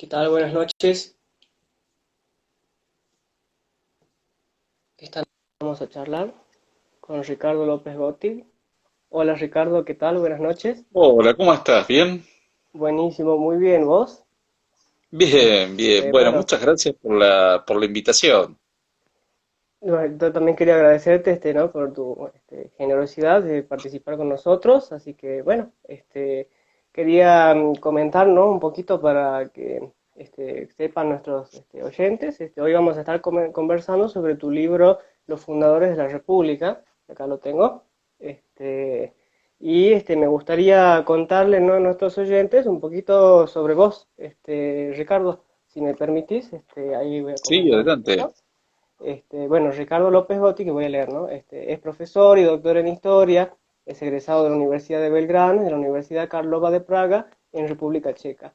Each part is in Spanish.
¿Qué tal? Buenas noches. Esta noche vamos a charlar con Ricardo López Gotti. Hola Ricardo, ¿qué tal? Buenas noches. Hola, ¿cómo estás? ¿Bien? Buenísimo, muy bien. ¿Vos? Bien, bien. Bueno, Bueno, muchas gracias por la invitación. yo también quería agradecerte, ¿no? Por tu generosidad de participar con nosotros. Así que, bueno, quería comentar, ¿no? Un poquito para que sepan nuestros oyentes. Hoy vamos a estar conversando sobre tu libro Los Fundadores de la República. Acá lo tengo. Este, me gustaría contarle, ¿no? A nuestros oyentes un poquito sobre vos, Ricardo, si me permitís. Ahí voy a Sí, comentar un adelante. poquito. Bueno, Ricardo López Gotti, que voy a leer, ¿no? Es profesor y doctor en historia, es egresado de la Universidad de Belgrano y de la Universidad Karlova de Praga, en República Checa.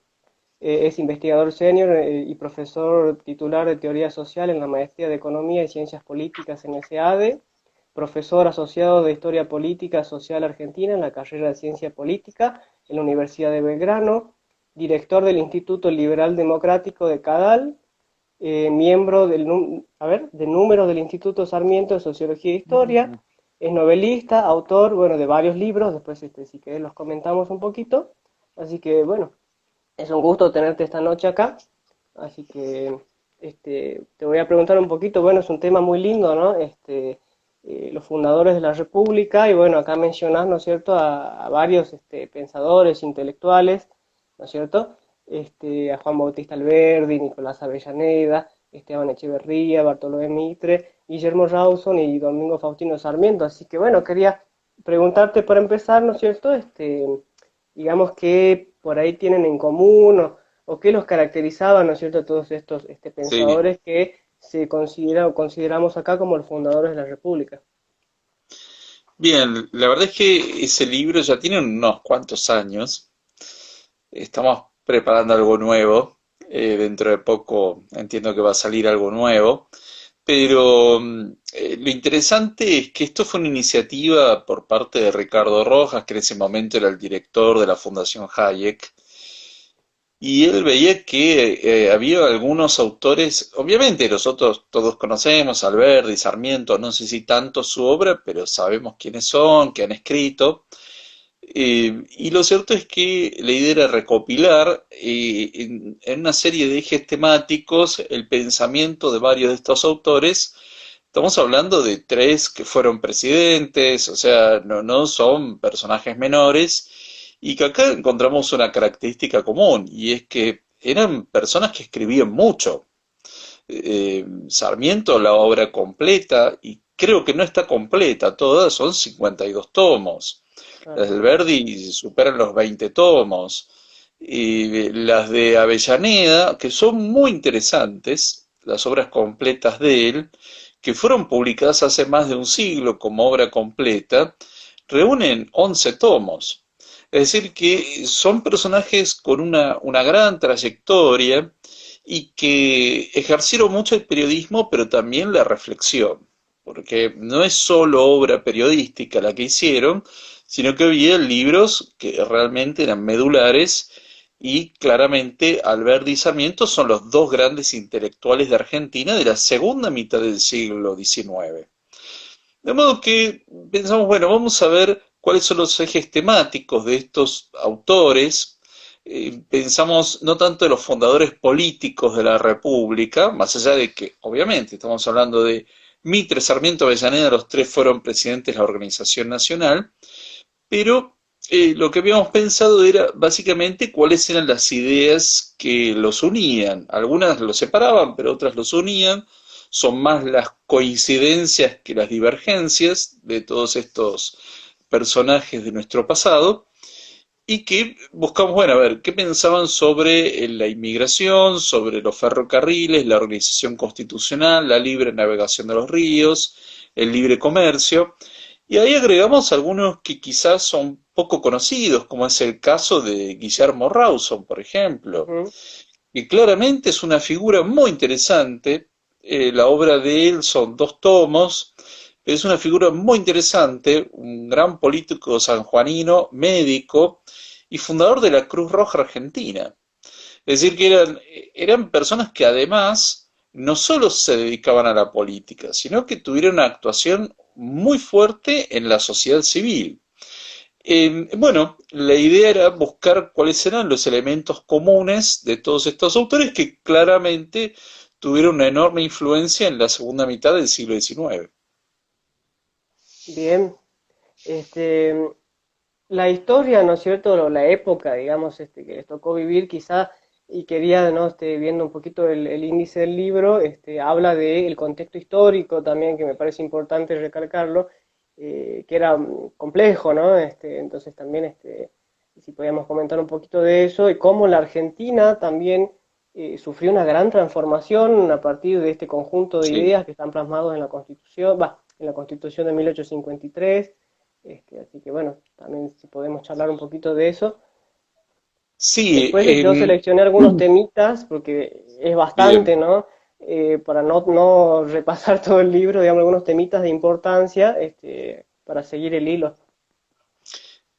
Es investigador senior y profesor titular de teoría social en la maestría de Economía y Ciencias Políticas en SADE, profesor asociado de Historia Política Social Argentina en la carrera de Ciencia Política en la Universidad de Belgrano, director del Instituto Liberal Democrático de Cadal, miembro del número del Instituto Sarmiento de Sociología e Historia, es novelista, autor, bueno, de varios libros, después si querés los comentamos un poquito, así que bueno, es un gusto tenerte esta noche acá, así que te voy a preguntar un poquito, bueno, es un tema muy lindo, ¿no? Los fundadores de la República, y bueno, acá mencionás, ¿no es cierto?, a varios pensadores intelectuales, ¿no es cierto? A Juan Bautista Alberdi, Nicolás Avellaneda, Esteban Echeverría, Bartolomé Mitre, Guillermo Rawson y Domingo Faustino Sarmiento. Así que bueno, quería preguntarte para empezar, ¿no es cierto? Digamos que por ahí tienen en común o qué los caracterizaba, ¿no es cierto?, todos estos Sí. pensadores que se considera o consideramos acá como los fundadores de la República. Bien, la verdad es que ese libro ya tiene unos cuantos años. Estamos preparando algo nuevo. Dentro de poco entiendo que va a salir algo nuevo. Pero lo interesante es que esto fue una iniciativa por parte de Ricardo Rojas, que en ese momento era el director de la Fundación Hayek. Y él veía que había algunos autores, obviamente nosotros todos conocemos Alberti, Sarmiento, no sé si tanto su obra, pero sabemos quiénes son, qué han escrito. Y lo cierto es que la idea era recopilar en una serie de ejes temáticos el pensamiento de varios de estos autores. Estamos hablando de tres que fueron presidentes, o sea, no son personajes menores, y que acá encontramos una característica común, y es que eran personas que escribían mucho. Sarmiento, la obra completa, y creo que no está completa toda, son 52 tomos. Las del Ajá. Verdi superan los 20 tomos. Y las de Avellaneda, que son muy interesantes, las obras completas de él, que fueron publicadas hace más de un siglo como obra completa, reúnen 11 tomos. Es decir, que son personajes con una gran trayectoria y que ejercieron mucho el periodismo, pero también la reflexión, porque no es solo obra periodística la que hicieron, sino que había libros que realmente eran medulares y claramente Alberti y Sarmiento son los dos grandes intelectuales de Argentina de la segunda mitad del siglo XIX. De modo que pensamos, bueno, vamos a ver cuáles son los ejes temáticos de estos autores. Pensamos no tanto de los fundadores políticos de la República, más allá de que, obviamente, estamos hablando de Mitre, Sarmiento, Avellaneda, los tres fueron presidentes de la Organización Nacional, pero lo que habíamos pensado era básicamente cuáles eran las ideas que los unían. Algunas los separaban, pero otras los unían. Son más las coincidencias que las divergencias de todos estos personajes de nuestro pasado y que buscamos, bueno, a ver, qué pensaban sobre la inmigración, sobre los ferrocarriles, la organización constitucional, la libre navegación de los ríos, el libre comercio. Y ahí agregamos algunos que quizás son poco conocidos, como es el caso de Guillermo Rawson, por ejemplo, Ujú. que claramente es una figura muy interesante. La obra de él son dos tomos, es una figura muy interesante, un gran político sanjuanino, médico y fundador de la Cruz Roja Argentina. Es decir, que eran personas que además no solo se dedicaban a la política, sino que tuvieron una actuación muy fuerte en la sociedad civil. Bueno, la idea era buscar cuáles eran los elementos comunes de todos estos autores que claramente tuvieron una enorme influencia en la segunda mitad del siglo XIX. Bien, este, la historia, ¿no es cierto? La época, digamos, que les tocó vivir quizá, y quería, ¿no? Viendo un poquito el índice del libro, habla del contexto histórico también, que me parece importante recalcarlo, que era complejo, ¿no? Entonces también, si podíamos comentar un poquito de eso, y cómo la Argentina también sufrió una gran transformación a partir de este conjunto de Sí, ideas que están plasmados en la Constitución, va, en la Constitución de 1853. Así que bueno, también si podemos charlar un poquito de eso. sí, Después yo seleccioné algunos temitas, porque es bien. bastante, ¿no? Para no repasar todo el libro, digamos, algunos temitas de importancia, para seguir el hilo.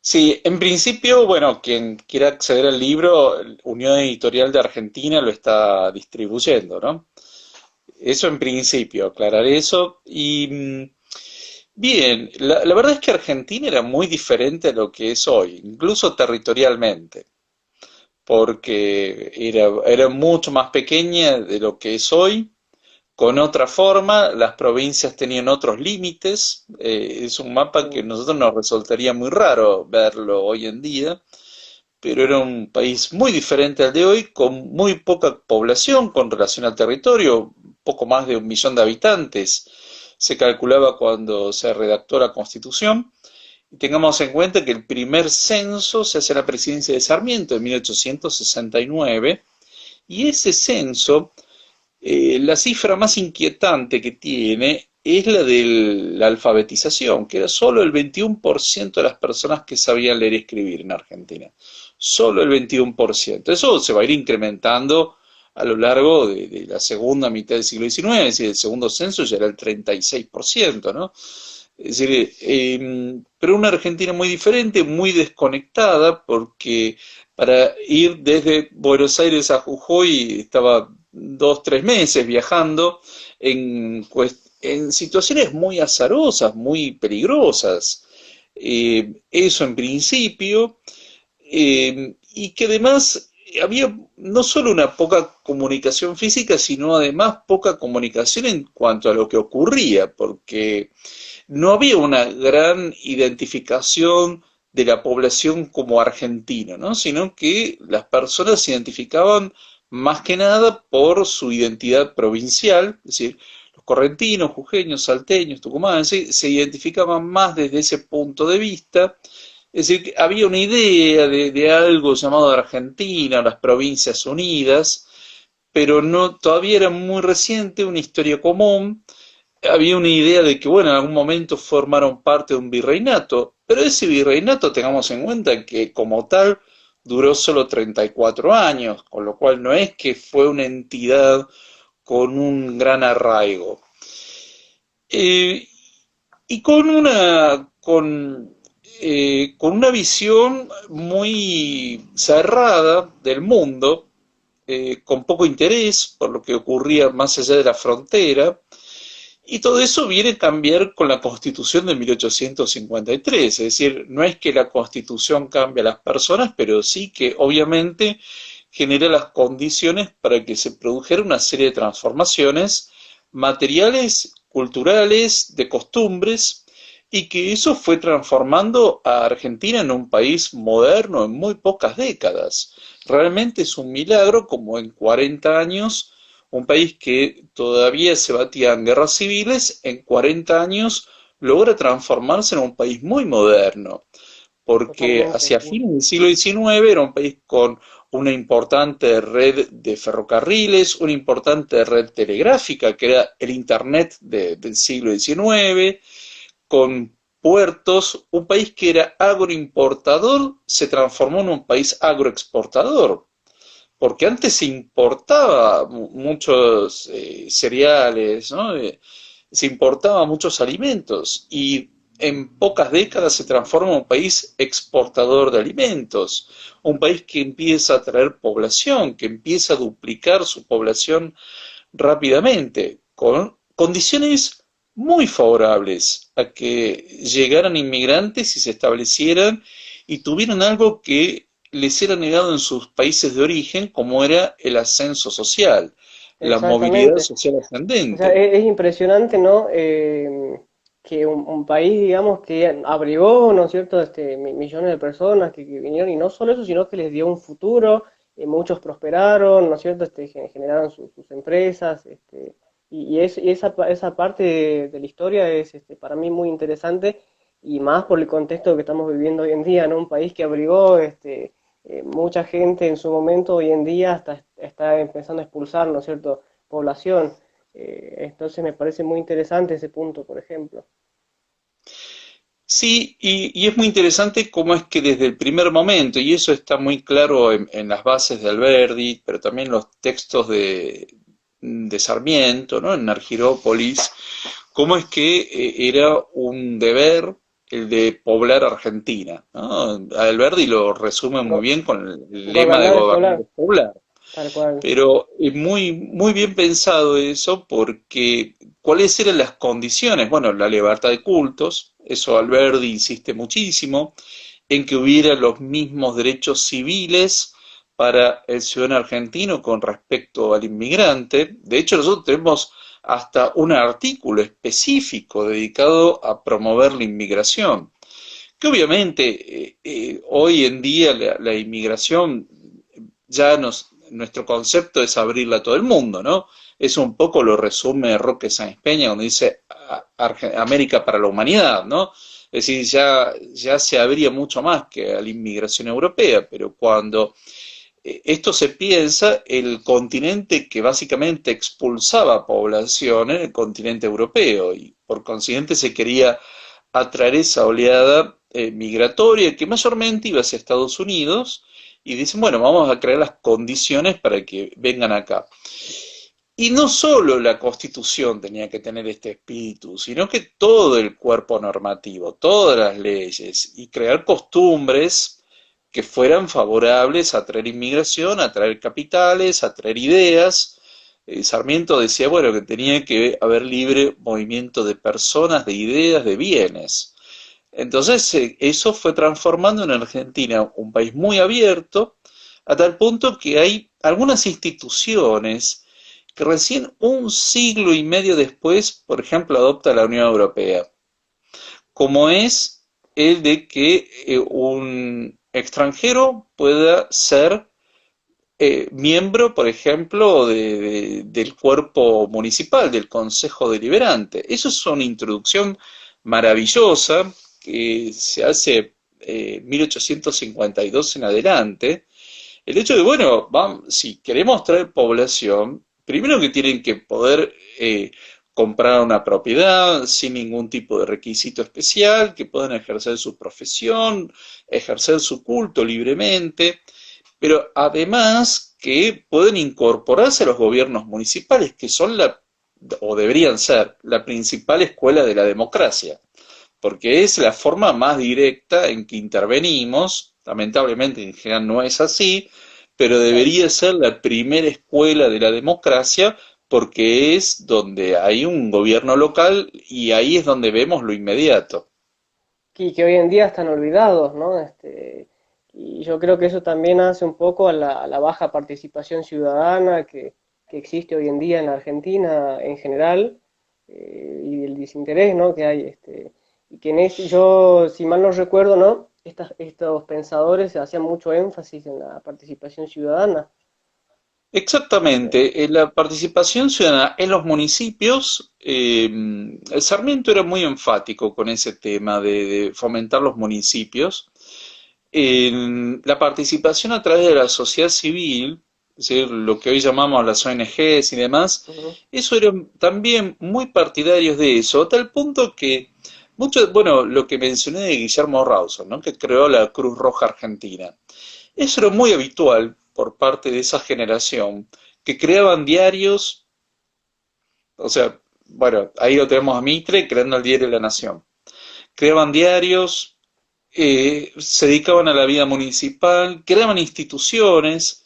Sí, en principio, bueno, quien quiera acceder al libro, Unión Editorial de Argentina lo está distribuyendo, ¿no? Eso en principio, aclarar eso. Y bien, la verdad es que Argentina era muy diferente a lo que es hoy, incluso territorialmente, porque era mucho más pequeña de lo que es hoy, con otra forma, las provincias tenían otros límites, es un mapa que a Sí. nosotros nos resultaría muy raro verlo hoy en día, pero era un país muy diferente al de hoy, con muy poca población con relación al territorio, poco más de 1 millón de habitantes, se calculaba cuando se redactó la Constitución. Y tengamos en cuenta que el primer censo se hace en la presidencia de Sarmiento en 1869, y ese censo, la cifra más inquietante que tiene es la de la alfabetización, que era solo el 21% de las personas que sabían leer y escribir en Argentina. Solo el 21%. Eso se va a ir incrementando a lo largo de la segunda mitad del siglo XIX, es decir, el segundo censo ya era el 36%, ¿no? Es decir, pero una Argentina muy diferente, muy desconectada, porque para ir desde Buenos Aires a Jujuy estaba 2, 3 meses viajando en situaciones muy azarosas, muy peligrosas. Eso en principio, y que además había no solo una poca comunicación física, sino además poca comunicación en cuanto a lo que ocurría, porque no había una gran identificación de la población como argentina, ¿no? Sino que las personas se identificaban más que nada por su identidad provincial, es decir, los correntinos, jujeños, salteños, tucumanos, se identificaban más desde ese punto de vista. Es decir, que había una idea de algo llamado Argentina, las Provincias Unidas, pero no, todavía era muy reciente, una historia común. Había una idea de que, bueno, en algún momento formaron parte de un virreinato, pero ese virreinato tengamos en cuenta que como tal duró solo 34 años, con lo cual no es que fue una entidad con un gran arraigo. Eh, y con una visión muy cerrada del mundo, con poco interés por lo que ocurría más allá de la frontera, y todo eso viene a cambiar con la Constitución de 1853, es decir, no es que la Constitución cambie a las personas, pero sí que obviamente genera las condiciones para que se produjera una serie de transformaciones materiales, culturales, de costumbres, y que eso fue transformando a Argentina en un país moderno en muy pocas décadas. Realmente es un milagro como en 40 años un país que todavía se batía en guerras civiles, en 40 años logra transformarse en un país muy moderno, porque Totalmente, hacia sí. fines del siglo XIX era un país con una importante red de ferrocarriles, una importante red telegráfica, que era el Internet del siglo XIX, con puertos, un país que era agroimportador se transformó en un país agroexportador, porque antes se importaba muchos cereales, ¿no? Se importaba muchos alimentos, y en pocas décadas se transforma en un país exportador de alimentos, un país que empieza a atraer población, que empieza a duplicar su población rápidamente, con condiciones muy favorables a que llegaran inmigrantes y se establecieran y tuvieran algo que les era negado en sus países de origen, como era el ascenso social, la movilidad Exactamente. social O sea, ascendente. es impresionante, ¿no? Que un país, digamos, que abrigó, ¿no es cierto?, millones de personas que vinieron, y no solo eso, sino que les dio un futuro, muchos prosperaron, ¿no es cierto?, generaron sus empresas, esa parte de la historia es, para mí muy interesante, y más por el contexto que estamos viviendo hoy en día, ¿no? Un país que abrigó, mucha gente en su momento, hoy en día está empezando a expulsar, ¿no es cierto?, población. Entonces me parece muy interesante ese punto, por ejemplo. Sí, y es muy interesante cómo es que desde el primer momento, y eso está muy claro en las bases de Alberdi, pero también los textos de Sarmiento, ¿no? En Argirópolis, cómo es que era un deber el de poblar Argentina, ¿no? Alberdi lo resume muy Go- bien con el lema de Gobernar es gobernar poblar, es poblar. tal cual. Pero es muy, muy bien pensado eso porque ¿cuáles eran las condiciones? Bueno, la libertad de cultos, eso Alberdi insiste muchísimo, en que hubiera los mismos derechos civiles para el ciudadano argentino con respecto al inmigrante. De hecho, nosotros tenemos hasta un artículo específico dedicado a promover la inmigración, que obviamente hoy en día la inmigración nuestro concepto es abrirla a todo el mundo, ¿no? Eso un poco lo resume Roque Sáenz Peña cuando dice América para la humanidad, ¿no? Es decir, ya se abría mucho más que a la inmigración europea, pero cuando esto se piensa, el continente que básicamente expulsaba población era el continente europeo y por consiguiente se quería atraer esa oleada migratoria que mayormente iba hacia Estados Unidos y dicen, bueno, vamos a crear las condiciones para que vengan acá. Y no solo la Constitución tenía que tener este espíritu, sino que todo el cuerpo normativo, todas las leyes y crear costumbres que fueran favorables a traer inmigración, a traer capitales, a traer ideas. Sarmiento decía, bueno, que tenía que haber libre movimiento de personas, de ideas, de bienes. Entonces, eso fue transformando en Argentina un país muy abierto, a tal punto que hay algunas instituciones que recién un siglo y medio después, por ejemplo, adopta la Unión Europea, como es el de que un extranjero pueda ser miembro, por ejemplo, del cuerpo municipal, del Consejo Deliberante. Eso es una introducción maravillosa que se hace 1852 en adelante. El hecho de, bueno, vamos, si queremos traer población, primero que tienen que poder comprar una propiedad sin ningún tipo de requisito especial, que puedan ejercer su profesión, ejercer su culto libremente, pero además que pueden incorporarse a los gobiernos municipales, que son o deberían ser, la principal escuela de la democracia, porque es la forma más directa en que intervenimos, lamentablemente en general no es así, pero Claro. debería ser la primera escuela de la democracia porque es donde hay un gobierno local y ahí es donde vemos lo inmediato. Y que hoy en día están olvidados, ¿no? Y yo creo que eso también hace un poco a la baja participación ciudadana que existe hoy en día en la Argentina en general, y el desinterés, ¿no?, que hay. Y que yo, si mal no recuerdo, ¿no?, estos pensadores hacían mucho énfasis en la participación ciudadana. Eh, Exactamente, la participación ciudadana en los municipios, Sarmiento era muy enfático con ese tema de fomentar los municipios. La participación a través de la sociedad civil, es decir, lo que hoy llamamos las ONGs y demás, Ujú. eso eran también muy partidarios de eso, a tal punto que mucho, bueno, lo que mencioné de Guillermo Rawson, ¿no?, que creó la Cruz Roja Argentina. Eso era muy habitual por parte de esa generación, que creaban diarios, o sea, bueno, ahí lo tenemos a Mitre creando el diario La Nación, creaban diarios, se dedicaban a la vida municipal, creaban instituciones.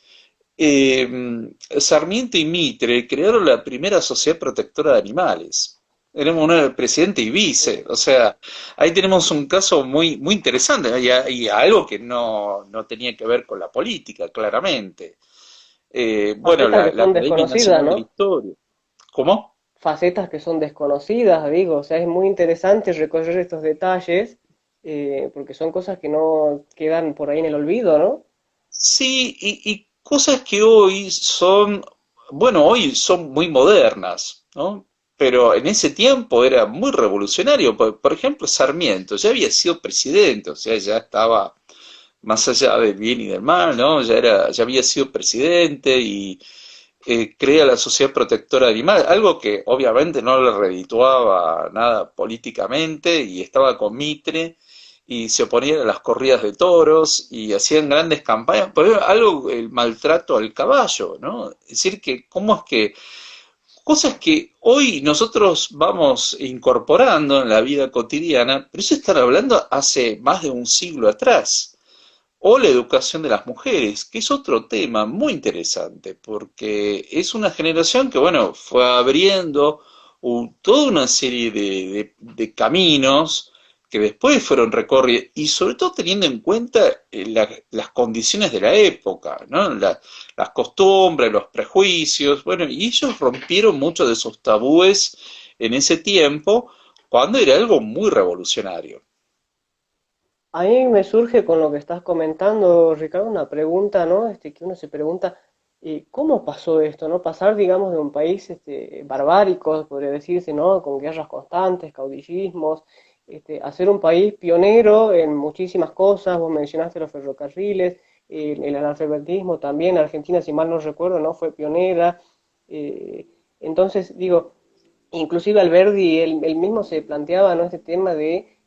Sarmiento y Mitre crearon la primera sociedad protectora de animales. Éramos un presidente y vice, o sea, ahí tenemos un caso muy, muy interesante, ¿no? Y algo que no tenía que ver con la política, claramente. Bueno, Facetas que la son Academia desconocidas, Nacional de la ¿no? Historia. ¿Cómo? Facetas que son desconocidas, digo, o sea, es muy interesante recorrer estos detalles, porque son cosas que no quedan por ahí en el olvido, ¿no? Sí, y cosas que hoy son, bueno, hoy son muy modernas, ¿no? Pero en ese tiempo era muy revolucionario. Por ejemplo, Sarmiento ya había sido presidente, o sea, ya estaba más allá del bien y del mal, ¿no? Ya había sido presidente y crea la Sociedad Protectora de Animales, algo que obviamente no le redituaba nada políticamente y estaba con Mitre y se oponían a las corridas de toros y hacían grandes campañas, pero algo, el maltrato al caballo, ¿no? Es decir, que cómo es que cosas que hoy nosotros vamos incorporando en la vida cotidiana, pero eso están hablando hace más de un siglo atrás. O la educación de las mujeres, que es otro tema muy interesante, porque es una generación que, bueno, fue abriendo toda una serie de caminos que después fueron recorridos, y sobre todo teniendo en cuenta las condiciones de la época, ¿no? Las costumbres, los prejuicios, bueno, y ellos rompieron muchos de esos tabúes en ese tiempo, cuando era algo muy revolucionario. A mí me surge con lo que estás comentando, Ricardo, una pregunta, ¿no? Que uno se pregunta, ¿cómo pasó esto, no? Pasar, digamos, de un país barbárico, podría decirse, ¿no? Con guerras constantes, caudillismos, a ser un país pionero en muchísimas cosas. Vos mencionaste los ferrocarriles, el analfabetismo también. Argentina, si mal no recuerdo, ¿no? Fue pionera. eh, entonces, digo, inclusive Alberdi, él mismo se planteaba, ¿no? Este tema de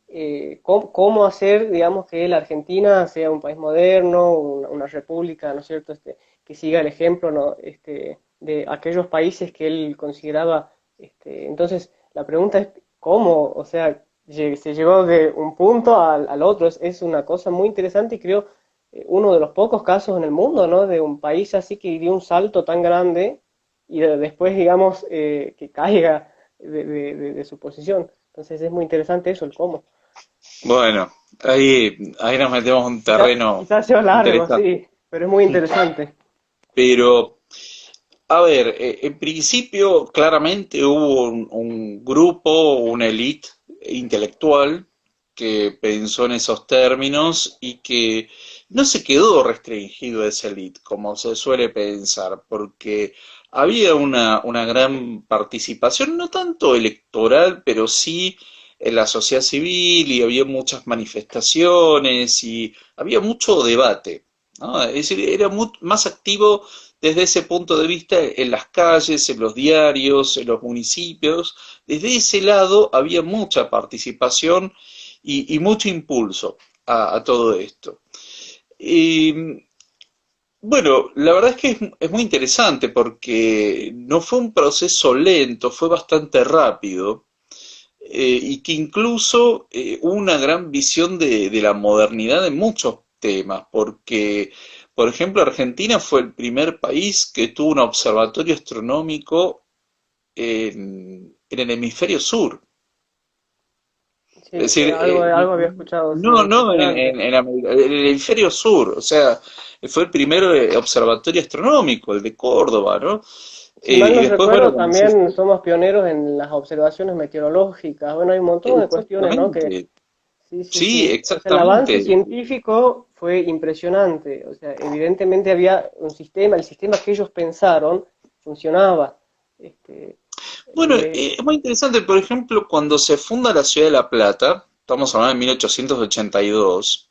cómo hacer, digamos, que la Argentina sea un país moderno, una república, ¿no es cierto?, que siga el ejemplo, ¿no? De aquellos países que él consideraba. Entonces, la pregunta es, ¿cómo? O sea, se llegó de un punto al otro. Es una cosa muy interesante y creo uno de los pocos casos en el mundo, ¿no? De un país así que dio un salto tan grande y después, digamos, que caiga de su posición. Entonces es muy interesante eso, el cómo. Bueno, ahí nos metemos en un terreno Quizás sea largo, interesante. sí, pero es muy interesante. Pero, a ver, en principio claramente hubo un grupo, una élite intelectual que pensó en esos términos y que no se quedó restringido a esa élite, como se suele pensar, porque había una gran participación, no tanto electoral, pero sí en la sociedad civil y había muchas manifestaciones y había mucho debate, ¿no? Es decir, era más activo desde ese punto de vista en las calles, en los diarios, en los municipios. Desde ese lado había mucha participación y mucho impulso a todo esto. Y bueno, la verdad es que es muy interesante porque no fue un proceso lento, fue bastante rápido y que incluso hubo una gran visión de la modernidad en muchos temas, porque, por ejemplo, Argentina fue el primer país que tuvo un observatorio astronómico en el hemisferio sur. Sí, Es decir, algo había escuchado, sí, no impresionante. en el hemisferio sur, o sea, fue el primer observatorio astronómico, el de Córdoba, ¿no? Si mal Y no después, bueno, recuerdo, como decís, también somos pioneros en las observaciones meteorológicas. Bueno, hay un montón de cuestiones, ¿no? Que exactamente, sí, sí, sí, sí. O sea, el avance exactamente. científico fue impresionante. O sea, evidentemente había un sistema, el sistema que ellos pensaron funcionaba. Este, Bueno, eh, es muy interesante, por ejemplo, cuando se funda la ciudad de La Plata, estamos hablando de 1882,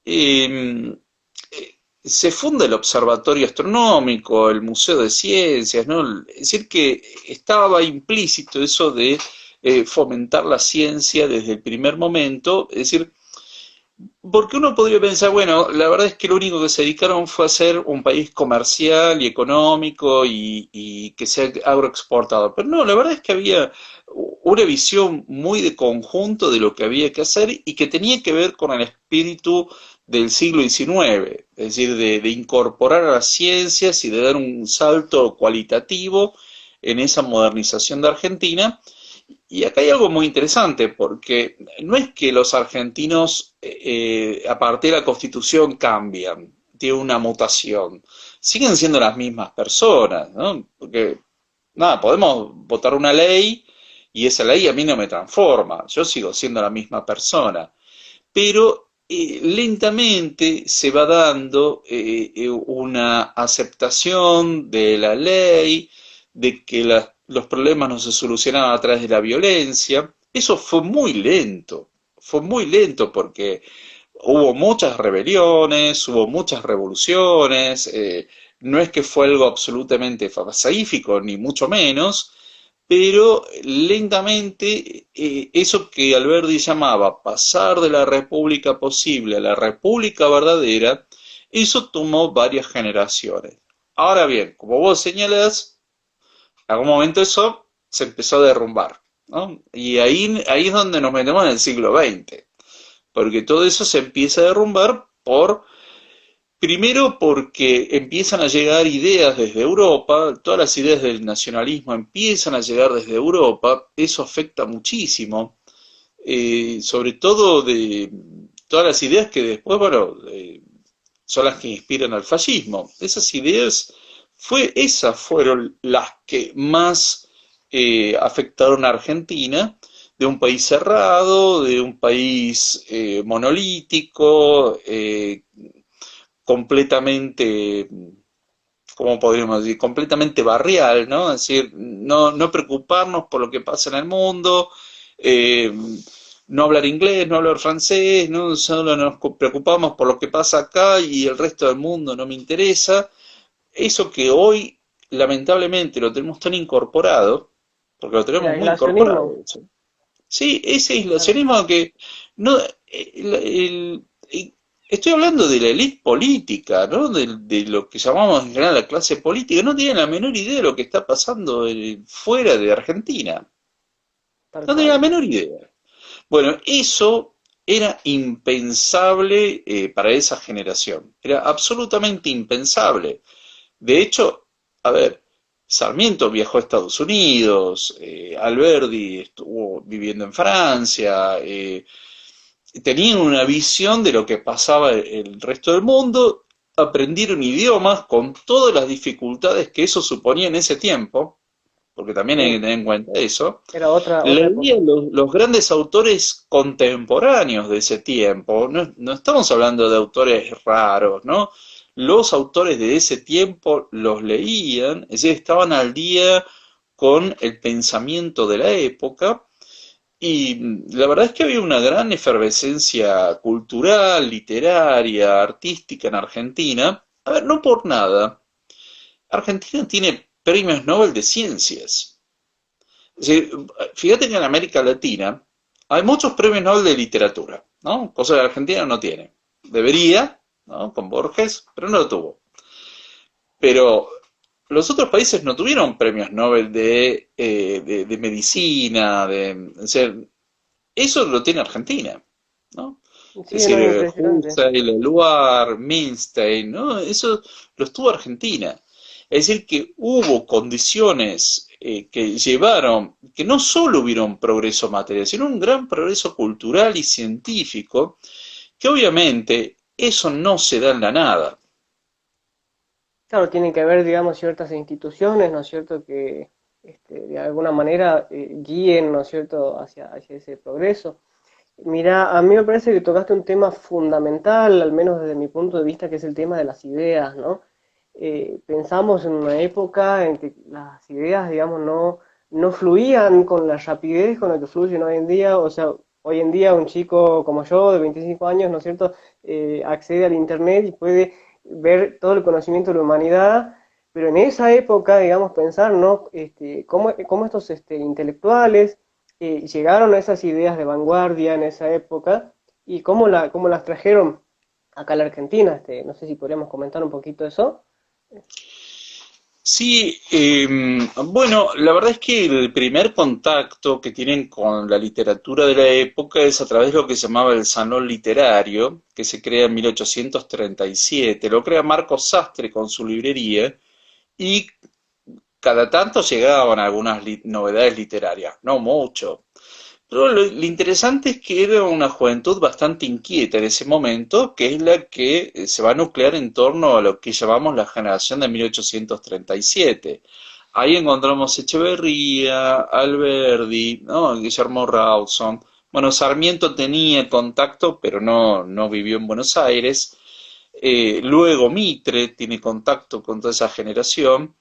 eh, se funda el Observatorio Astronómico, el Museo de Ciencias, ¿no? Es decir, que estaba implícito eso de fomentar la ciencia desde el primer momento, es decir, Porque uno podría pensar, bueno, la verdad es que lo único que se dedicaron fue a ser un país comercial y económico y que sea agroexportador. Pero no, la verdad es que había una visión muy de conjunto de lo que había que hacer y que tenía que ver con el espíritu del siglo XIX, es decir, de incorporar a las ciencias y de dar un salto cualitativo en esa modernización de Argentina. Y acá hay algo muy interesante, porque no es que los argentinos a partir de la Constitución cambian, tienen una mutación, siguen siendo las mismas personas, ¿no? Porque, nada, podemos votar una ley y esa ley a mí no me transforma, yo sigo siendo la misma persona, pero lentamente se va dando una aceptación de la ley, de que los problemas no se solucionaban a través de la violencia. Eso fue muy lento porque hubo muchas rebeliones, hubo muchas revoluciones, no es que fue algo absolutamente pacífico, ni mucho menos, pero lentamente eso que Alberti llamaba pasar de la república posible a la república verdadera, eso tomó varias generaciones. Ahora bien, como vos señalás, en algún momento eso se empezó a derrumbar, ¿no? Y ahí es donde nos metemos en el siglo XX, porque todo eso se empieza a derrumbar primero porque empiezan a llegar ideas desde Europa, todas las ideas del nacionalismo empiezan a llegar desde Europa, eso afecta muchísimo, sobre todo de todas las ideas que después, bueno, son las que inspiran al fascismo. Esas ideas esas fueron las que más afectaron a Argentina, de un país cerrado, de un país monolítico, completamente, ¿cómo podríamos decir? Completamente barrial, ¿no? Es decir, no preocuparnos por lo que pasa en el mundo, eh, no hablar inglés, no hablar francés, no solo nos preocupamos por lo que pasa acá y el resto del mundo no me interesa. Eso que hoy lamentablemente lo tenemos tan incorporado, porque lo El tenemos muy aislacionismo, incorporado. Sí, ese claro. aislacionismo que no estoy hablando de la élite política, ¿no? De lo que llamamos en general la clase política, no tienen la menor idea de lo que está pasando fuera de Argentina. Tal No tienen la cual. menor idea. Bueno, eso era impensable para esa generación. Era absolutamente impensable. De hecho, a ver, Sarmiento viajó a Estados Unidos, Alberdi estuvo viviendo en Francia, tenían una visión de lo que pasaba en el resto del mundo, aprendieron idiomas con todas las dificultades que eso suponía en ese tiempo, porque también hay que Sí, tener en cuenta eso. era otra época. Leían los grandes autores contemporáneos de ese tiempo, no estamos hablando de autores raros, ¿no? Los autores de ese tiempo los leían, es decir, estaban al día con el pensamiento de la época y la verdad es que había una gran efervescencia cultural, literaria, artística en Argentina. A ver, no por nada. Argentina tiene premios Nobel de Ciencias. Es decir, fíjate que en América Latina hay muchos premios Nobel de literatura, ¿no? Cosa que Argentina no tiene. Debería, ¿no? Con Borges, pero no lo tuvo. Pero los otros países no tuvieron premios Nobel de medicina, o sea, eso lo tiene Argentina, ¿no? Es Sí, no, decir, impresionante. Husserl, Eluard, Milstein, ¿no? Eso lo estuvo Argentina. Es decir, que hubo condiciones que llevaron, que no solo hubiera un progreso material, sino un gran progreso cultural y científico, que obviamente eso no se da en la nada. Claro, tiene que haber, digamos, ciertas instituciones, ¿no es cierto?, que de alguna manera guíen, ¿no es cierto?, hacia ese progreso. Mira, a mí me parece que tocaste un tema fundamental, al menos desde mi punto de vista, que es el tema de las ideas, ¿no? Pensamos en una época en que las ideas, digamos, no fluían con la rapidez con la que fluyen hoy en día, o sea, hoy en día un chico como yo, de 25 años, ¿no es cierto?, accede al Internet y puede ver todo el conocimiento de la humanidad, pero en esa época, digamos, pensar, ¿no?, cómo estos intelectuales llegaron a esas ideas de vanguardia en esa época y cómo las trajeron acá a la Argentina. No sé si podríamos comentar un poquito eso. Sí, bueno, la verdad es que el primer contacto que tienen con la literatura de la época es a través de lo que se llamaba el Salón Literario, que se crea en 1837. Lo crea Marcos Sastre con su librería y cada tanto llegaban algunas novedades literarias, no mucho. Pero lo interesante es que era una juventud bastante inquieta en ese momento, que es la que se va a nuclear en torno a lo que llamamos la generación de 1837. Ahí encontramos Echeverría, Alberdi, ¿no? Guillermo Rawson. Bueno, Sarmiento tenía contacto, pero no vivió en Buenos Aires. Luego Mitre tiene contacto con toda esa generación.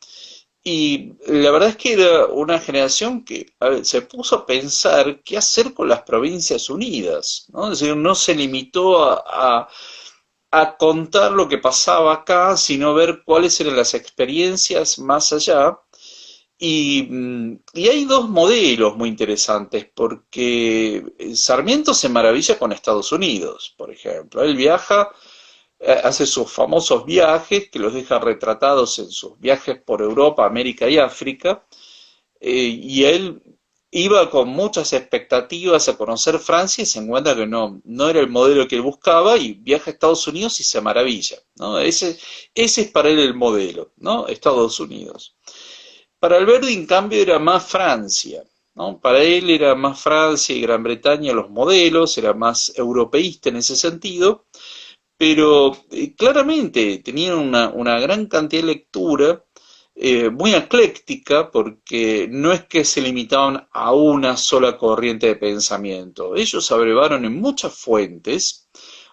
Y la verdad es que era una generación que a ver, se puso a pensar qué hacer con las Provincias Unidas, ¿no? Es decir, no se limitó a contar lo que pasaba acá, sino ver cuáles eran las experiencias más allá. Y hay dos modelos muy interesantes, porque Sarmiento se maravilla con Estados Unidos, por ejemplo. Él viaja, hace sus famosos viajes, que los deja retratados en sus viajes por Europa, América y África, y él iba con muchas expectativas a conocer Francia y se encuentra que no era el modelo que él buscaba y viaja a Estados Unidos y se maravilla, ¿no? Ese es para él el modelo, ¿no? Estados Unidos. Para Alberti, en cambio, era más Francia, ¿no? Para él era más Francia y Gran Bretaña los modelos, era más europeísta en ese sentido, pero claramente tenían una gran cantidad de lectura, muy ecléctica, porque no es que se limitaban a una sola corriente de pensamiento. Ellos abrevaron en muchas fuentes,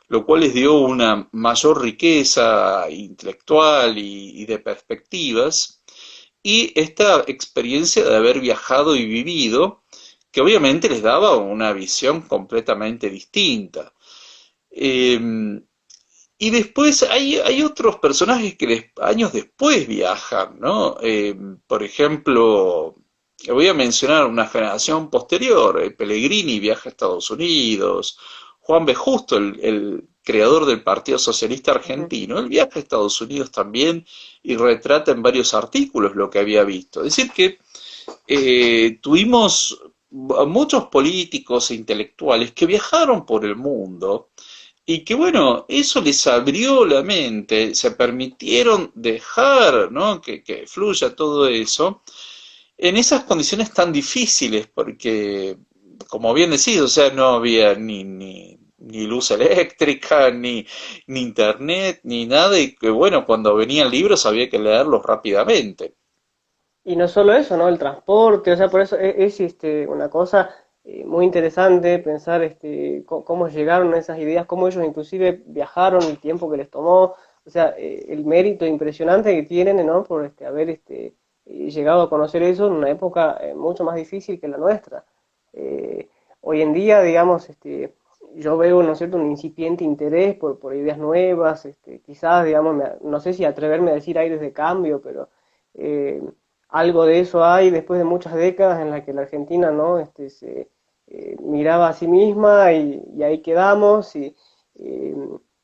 lo cual les dio una mayor riqueza intelectual y de perspectivas, y esta experiencia de haber viajado y vivido, que obviamente les daba una visión completamente distinta. Eh, y después hay otros personajes que años después viajan, ¿no? Por ejemplo, voy a mencionar una generación posterior. Pellegrini viaja a Estados Unidos. Juan B. Justo, el creador del Partido Socialista Ujú. Argentino, él viaja a Estados Unidos también y retrata en varios artículos lo que había visto. Es decir, que tuvimos muchos políticos e intelectuales que viajaron por el mundo y que bueno, eso les abrió la mente, se permitieron dejar, ¿no? Que fluya todo eso en esas condiciones tan difíciles, porque, como bien decís, o sea, no había ni luz eléctrica, ni internet, ni nada, y que bueno, cuando venían libros había que leerlos rápidamente. Y no solo eso, ¿no? El transporte, o sea, por eso una cosa muy interesante pensar cómo llegaron a esas ideas, cómo ellos inclusive viajaron, el tiempo que les tomó, o sea, el mérito impresionante que tienen, ¿no? Por haber llegado a conocer eso en una época mucho más difícil que la nuestra. Eh, Hoy en día, digamos, yo veo, ¿no es cierto?, un incipiente interés por ideas nuevas, quizás, digamos, no sé si atreverme a decir aires de cambio, pero eh, algo de eso hay después de muchas décadas en las que la Argentina, ¿no? Se miraba a sí misma y ahí quedamos. Eh,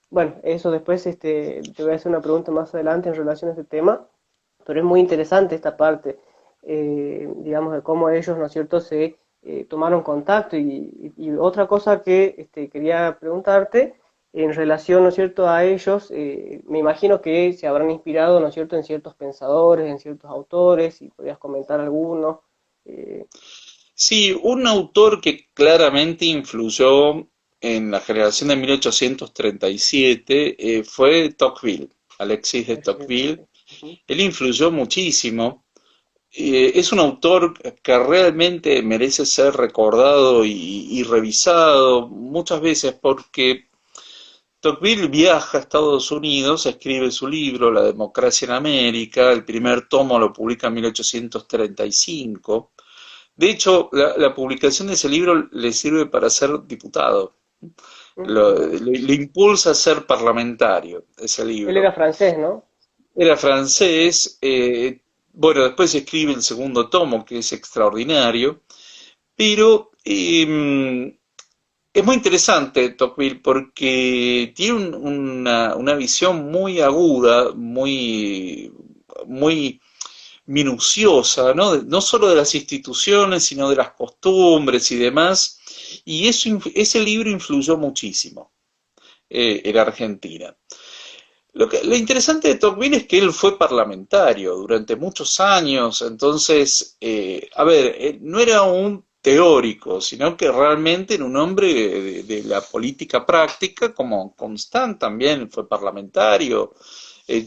bueno, eso después te voy a hacer una pregunta más adelante en relación a este tema, pero es muy interesante esta parte, digamos, de cómo ellos, ¿no es cierto?, se tomaron contacto. Y otra cosa que quería preguntarte, en relación, ¿no es cierto?, a ellos, me imagino que se habrán inspirado, ¿no es cierto?, en ciertos pensadores, en ciertos autores, si podrías comentar alguno. eh, Sí, un autor que claramente influyó en la generación de 1837 fue Tocqueville, Alexis de Excelente, Tocqueville. sí. Ujú. Él influyó muchísimo. Es un autor que realmente merece ser recordado y revisado muchas veces porque Tocqueville viaja a Estados Unidos, escribe su libro La democracia en América, el primer tomo lo publica en 1835. De hecho, la publicación de ese libro le sirve para ser diputado, Mira vos. le impulsa a ser parlamentario, ese Él era libro. francés, ¿no? Era francés, bueno, después escribe el segundo tomo, que es extraordinario, pero es muy interesante Tocqueville porque tiene una visión muy aguda, muy minuciosa, ¿no? No solo de las instituciones, sino de las costumbres y demás. Y ese libro influyó muchísimo en Argentina. Lo interesante de Tocqueville es que él fue parlamentario durante muchos años, entonces, a ver, no era un teórico, sino que realmente era un hombre de la política práctica, como Constant también fue parlamentario,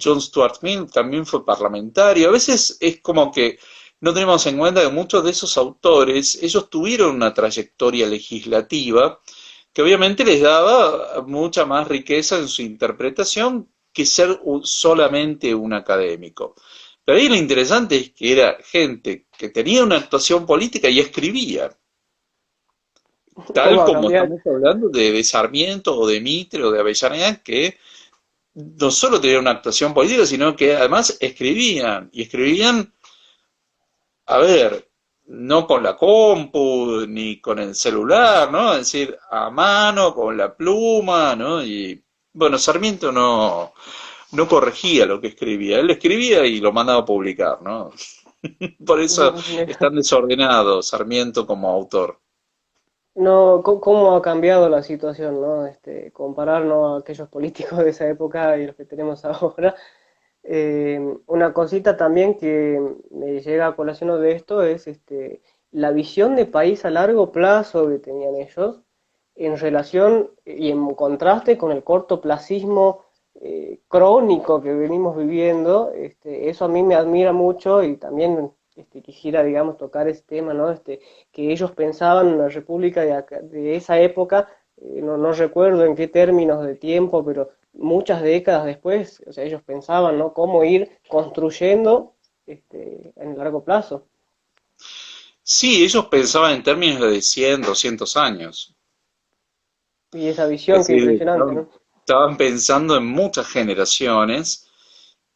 John Stuart Mill también fue parlamentario. A veces es como que no tenemos en cuenta que muchos de esos autores, ellos tuvieron una trayectoria legislativa que obviamente les daba mucha más riqueza en su interpretación que ser solamente un académico. Pero ahí lo interesante es que era gente que tenía una actuación política y escribía, ¿Cómo tal va a como cambiar? estamos hablando de Sarmiento o de Mitre o de Avellaneda, que no solo tenían una actuación política, sino que además escribían, y escribían, a ver, no con la compu ni con el celular, ¿no? Es decir, a mano, con la pluma, ¿no? Y bueno, Sarmiento no corregía lo que escribía, él escribía y lo mandaba a publicar, ¿no? Por eso es tan desordenado Sarmiento como autor. No, ¿cómo ha cambiado la situación, ¿no? Compararnos a aquellos políticos de esa época y los que tenemos ahora. Una cosita también que me llega a colación de esto es la visión de país a largo plazo que tenían ellos en relación y en contraste con el cortoplacismo crónico que venimos viviendo. Eso a mí me admira mucho y también quisiera, digamos, tocar ese tema, ¿no? Que ellos pensaban en la República de esa época, no recuerdo en qué términos de tiempo, pero muchas décadas después, o sea, ellos pensaban, ¿no? Cómo ir construyendo en el largo plazo. Sí, ellos pensaban en términos de 100, 200 años. Y esa visión, Es qué decir, impresionante, ¿no? estaban pensando en muchas generaciones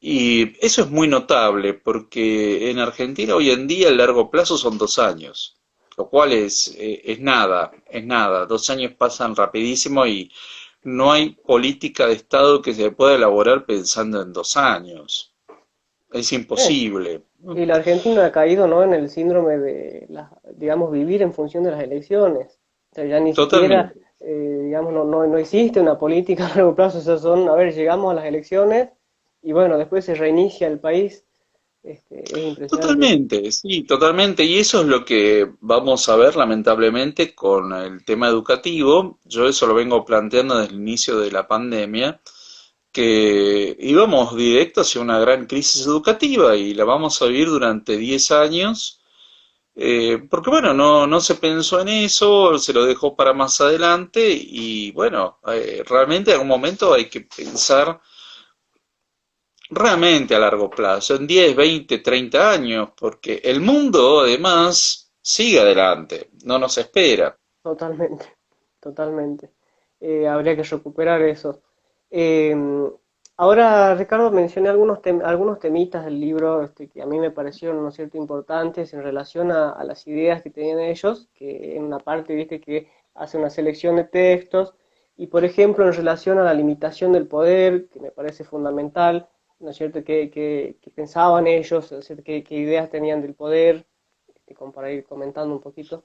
y eso es muy notable porque en Argentina hoy en día el largo plazo son 2 años, lo cual es nada, es nada. 2 años pasan rapidísimo y no hay política de Estado que se pueda elaborar pensando en 2 años. Es Eh, imposible. y la Argentina ha caído, ¿no? En el síndrome digamos, vivir en función de las elecciones. O sea, ya ni siquiera, Totalmente. digamos, no existe una política a largo plazo. O sea, a ver, llegamos a las elecciones y bueno, después se reinicia el país. Es impresionante eso. Totalmente, sí, totalmente. Y eso es lo que vamos a ver lamentablemente con el tema educativo. Yo eso lo vengo planteando desde el inicio de la pandemia, que íbamos directo hacia una gran crisis educativa y la vamos a vivir durante 10 años, porque bueno, no se pensó en eso, se lo dejó para más adelante y bueno, realmente en algún momento hay que pensar realmente a largo plazo, en 10, 20, 30 años, porque el mundo además sigue adelante, no nos espera. Totalmente, totalmente. Habría que recuperar eso. Eh, Ahora, Ricardo, mencioné algunos temitas del libro que a mí me parecieron, ¿no es cierto?, importantes en relación a las ideas que tenían ellos, que en una parte, viste, que hace una selección de textos, y por ejemplo, en relación a la limitación del poder, que me parece fundamental, ¿no es cierto?, que pensaban ellos, ¿no es cierto?, qué ideas tenían del poder, como para ir comentando un poquito.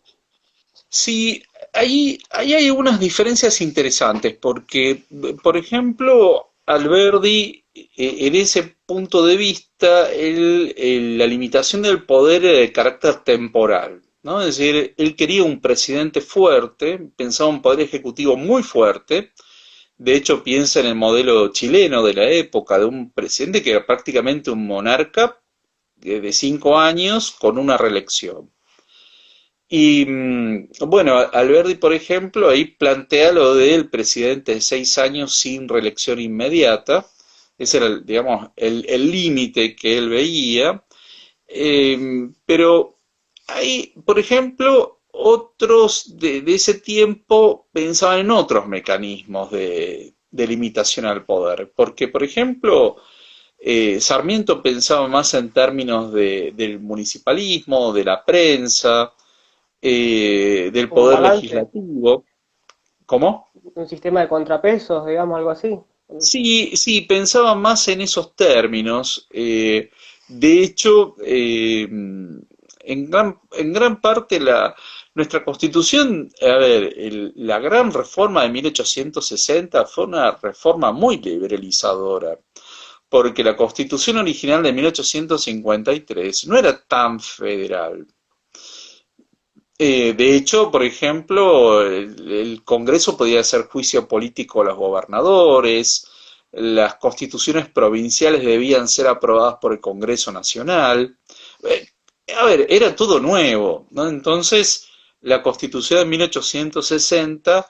Sí, ahí hay unas diferencias interesantes, porque, por ejemplo, Alberdi, en ese punto de vista, la limitación del poder era de carácter temporal, ¿no? Es decir, él quería un presidente fuerte, pensaba un poder ejecutivo muy fuerte. De hecho, piensa en el modelo chileno de la época, de un presidente que era prácticamente un monarca de 5 años con una reelección. Y bueno, Alberti, por ejemplo, ahí plantea lo del presidente de 6 años sin reelección inmediata. Ese era, digamos, el límite que él veía. Pero hay, por ejemplo, otros de ese tiempo pensaban en otros mecanismos de limitación al poder. Porque, por ejemplo, Sarmiento pensaba más en términos del municipalismo, de la prensa, del Un poder balance. legislativo. ¿Cómo? Un sistema de contrapesos, digamos, algo así. Sí, sí, pensaba más en esos términos. De hecho, en gran parte nuestra Constitución, a ver, la gran reforma de 1860 fue una reforma muy liberalizadora, porque la Constitución original de 1853 no era tan federal. De hecho, por ejemplo, el Congreso podía hacer juicio político a los gobernadores, las constituciones provinciales debían ser aprobadas por el Congreso Nacional. Eh, a ver, era todo nuevo, ¿no? Entonces, la Constitución de 1860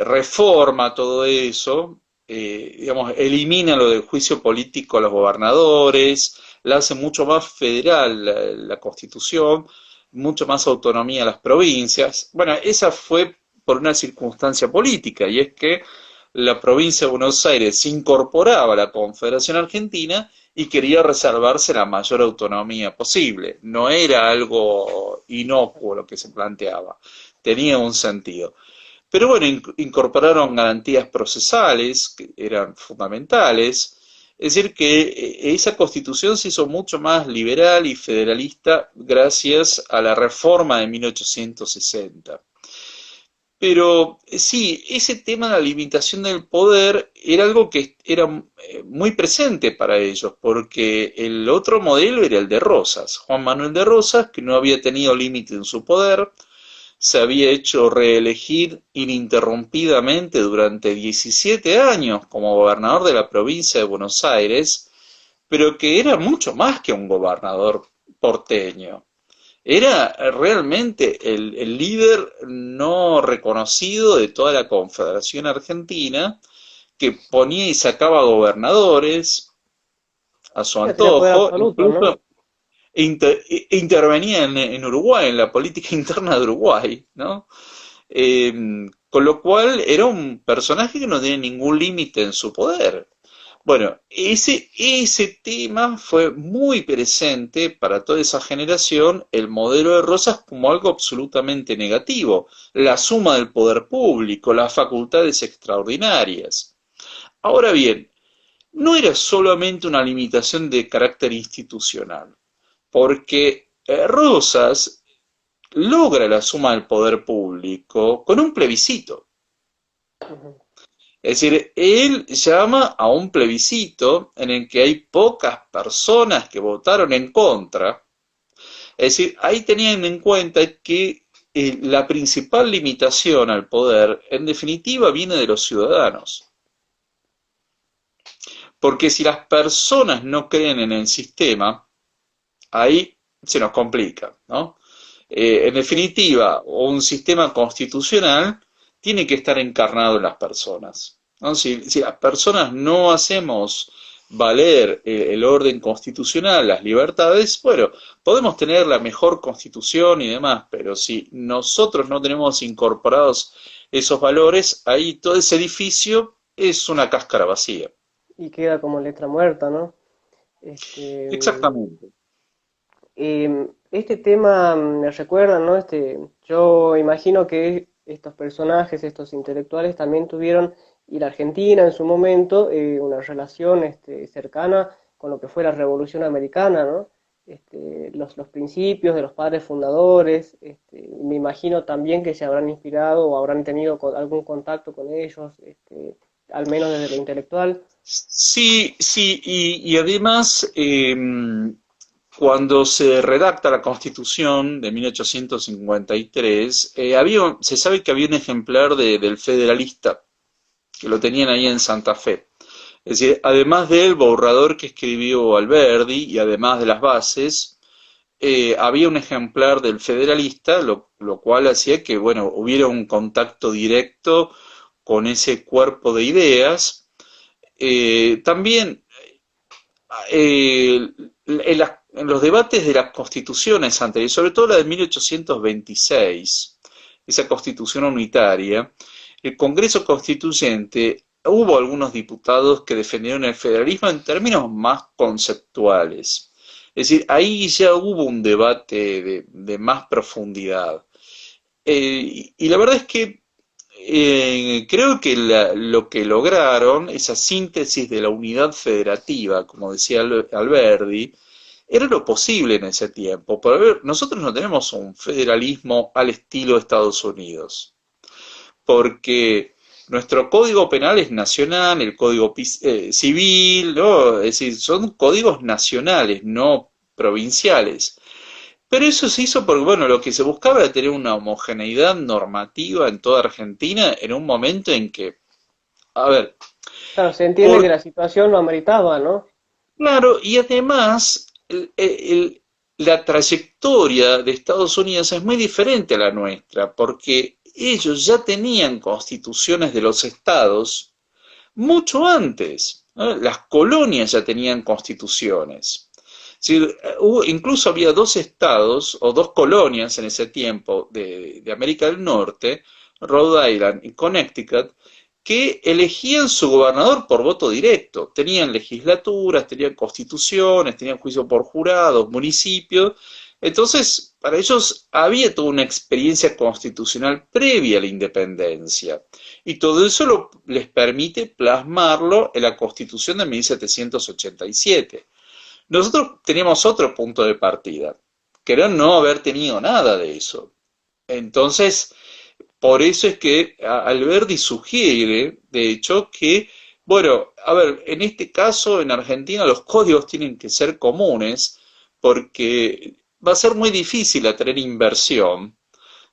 reforma todo eso, digamos, elimina lo del juicio político a los gobernadores, la hace mucho más federal la Constitución, mucho más autonomía a las provincias. Bueno, esa fue por una circunstancia política, y es que la provincia de Buenos Aires se incorporaba a la Confederación Argentina y quería reservarse la mayor autonomía posible. No era algo inocuo lo que se planteaba, tenía un sentido. Pero bueno, incorporaron garantías procesales que eran fundamentales. Es decir, que esa constitución se hizo mucho más liberal y federalista gracias a la reforma de 1860. Pero sí, ese tema de la limitación del poder era algo que era muy presente para ellos, porque el otro modelo era el de Rosas, Juan Manuel de Rosas, que no había tenido límite en su poder, se había hecho reelegir ininterrumpidamente durante 17 años como gobernador de la provincia de Buenos Aires, pero que era mucho más que un gobernador porteño. Era realmente el líder no reconocido de toda la Confederación Argentina, que ponía y sacaba gobernadores a su Ya tenía poder antojo, absoluto, ¿no? incluso intervenía en Uruguay, en la política interna de Uruguay, ¿no? Eh, con lo cual era un personaje que no tiene ningún límite en su poder. Bueno, ese tema fue muy presente para toda esa generación, el modelo de Rosas como algo absolutamente negativo, la suma del poder público, las facultades extraordinarias. Ahora bien, no era solamente una limitación de carácter institucional, porque Rosas logra la suma del poder público con un plebiscito. Ujú. Es decir, él llama a un plebiscito en el que hay pocas personas que votaron en contra. Es decir, ahí tenían en cuenta que la principal limitación al poder, en definitiva, viene de los ciudadanos. Porque si las personas no creen en el sistema, ahí se nos complica, ¿no? En definitiva, un sistema constitucional tiene que estar encarnado en las personas, ¿no? Si las personas no hacemos valer el orden constitucional, las libertades, bueno, podemos tener la mejor constitución y demás, pero si nosotros no tenemos incorporados esos valores, ahí todo ese edificio es una cáscara vacía. Y queda como letra muerta, ¿no? Este, Exactamente. este tema me recuerda, ¿no? Yo imagino que estos personajes, estos intelectuales también tuvieron, y la Argentina en su momento, una relación cercana con lo que fue la Revolución Americana, ¿no? Los principios de los padres fundadores, me imagino también que se habrán inspirado o habrán tenido algún contacto con ellos, al menos desde lo intelectual. Sí, sí, y además, cuando se redacta la Constitución de 1853, se sabe que había un ejemplar del Federalista, que lo tenían ahí en Santa Fe. Es decir, además del borrador que escribió Alberdi y además de las bases, había un ejemplar del Federalista, lo cual hacía que, bueno, hubiera un contacto directo con ese cuerpo de ideas. También en los debates de las constituciones anteriores, sobre todo la de 1826, esa constitución unitaria, el Congreso Constituyente, hubo algunos diputados que defendieron el federalismo en términos más conceptuales. Es decir, ahí ya hubo un debate de más profundidad. Y la verdad es que creo que lo que lograron, esa síntesis de la unidad federativa, como decía Alberdi, era lo posible en ese tiempo. Pero a ver, nosotros no tenemos un federalismo al estilo de Estados Unidos, porque nuestro código penal es nacional, el código civil, ¿no? Es decir, son códigos nacionales, no provinciales. Pero eso se hizo porque, bueno, lo que se buscaba era tener una homogeneidad normativa en toda Argentina en un momento en que, a ver, Claro, se entiende que por la situación lo ameritaba, ¿no? claro, y además la trayectoria de Estados Unidos es muy diferente a la nuestra, porque ellos ya tenían constituciones de los estados mucho antes, ¿no? Las colonias ya tenían constituciones. Es decir, incluso había dos estados o dos colonias en ese tiempo de América del Norte, Rhode Island y Connecticut, que elegían su gobernador por voto directo. Tenían legislaturas, tenían constituciones, tenían juicio por jurados, municipios. Entonces, para ellos había toda una experiencia constitucional previa a la independencia. Y todo eso les permite plasmarlo en la Constitución de 1787. Nosotros teníamos otro punto de partida, que era no haber tenido nada de eso. Entonces, por eso es que Alberti sugiere, de hecho, que, bueno, a ver, en este caso en Argentina los códigos tienen que ser comunes porque va a ser muy difícil atraer inversión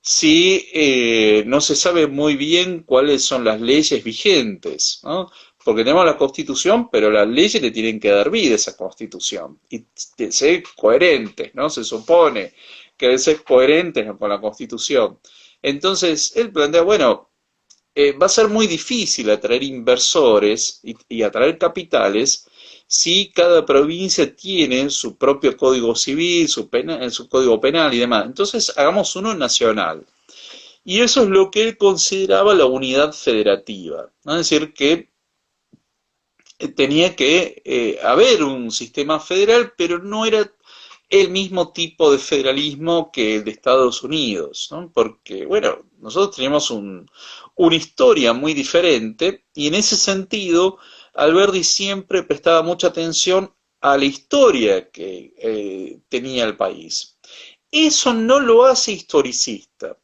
si no se sabe muy bien cuáles son las leyes vigentes, ¿no? Porque tenemos la Constitución, pero las leyes le tienen que dar vida a esa Constitución y ser coherentes, ¿no? Se supone que deben ser coherentes con la Constitución. Entonces, él plantea, bueno, va a ser muy difícil atraer inversores y atraer capitales si cada provincia tiene su propio código civil, su código penal y demás. Entonces, hagamos uno nacional. Y eso es lo que él consideraba la unidad federativa, ¿no? Es decir, que tenía que haber un sistema federal, pero no era el mismo tipo de federalismo que el de Estados Unidos, ¿no? Porque, bueno, nosotros teníamos una historia muy diferente y en ese sentido Alberti siempre prestaba mucha atención a la historia que tenía el país. Eso no lo hace historicista.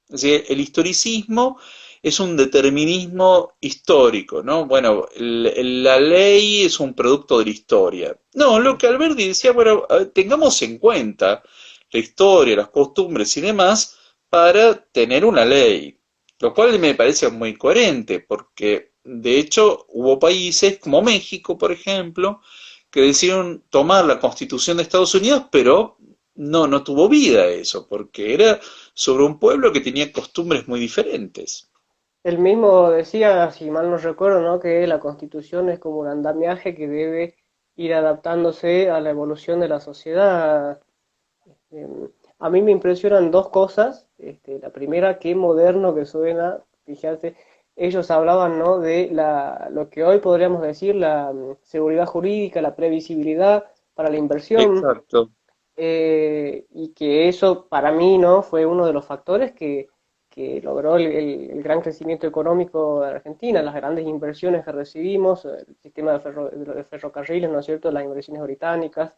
Es decir, el historicismo es un determinismo histórico, ¿no? Bueno, la ley es un producto de la historia. No, lo que Alberti decía, bueno, tengamos en cuenta la historia, las costumbres y demás para tener una ley, lo cual me parece muy coherente, porque de hecho hubo países como México, por ejemplo, que decidieron tomar la Constitución de Estados Unidos, pero no tuvo vida eso, porque era sobre un pueblo que tenía costumbres muy diferentes. Él mismo decía, si mal no recuerdo, ¿no? Que la Constitución es como un andamiaje que debe ir adaptándose a la evolución de la sociedad. Eh, a mí me impresionan dos cosas. La primera, qué moderno que suena. Fíjate, ellos hablaban, ¿no? De lo que hoy podríamos decir la seguridad jurídica, la previsibilidad para la inversión, Exacto. y que eso para mí, ¿no? Fue uno de los factores que logró el gran crecimiento económico de Argentina, las grandes inversiones que recibimos, el sistema de ferrocarriles, ¿no es cierto?, las inversiones británicas,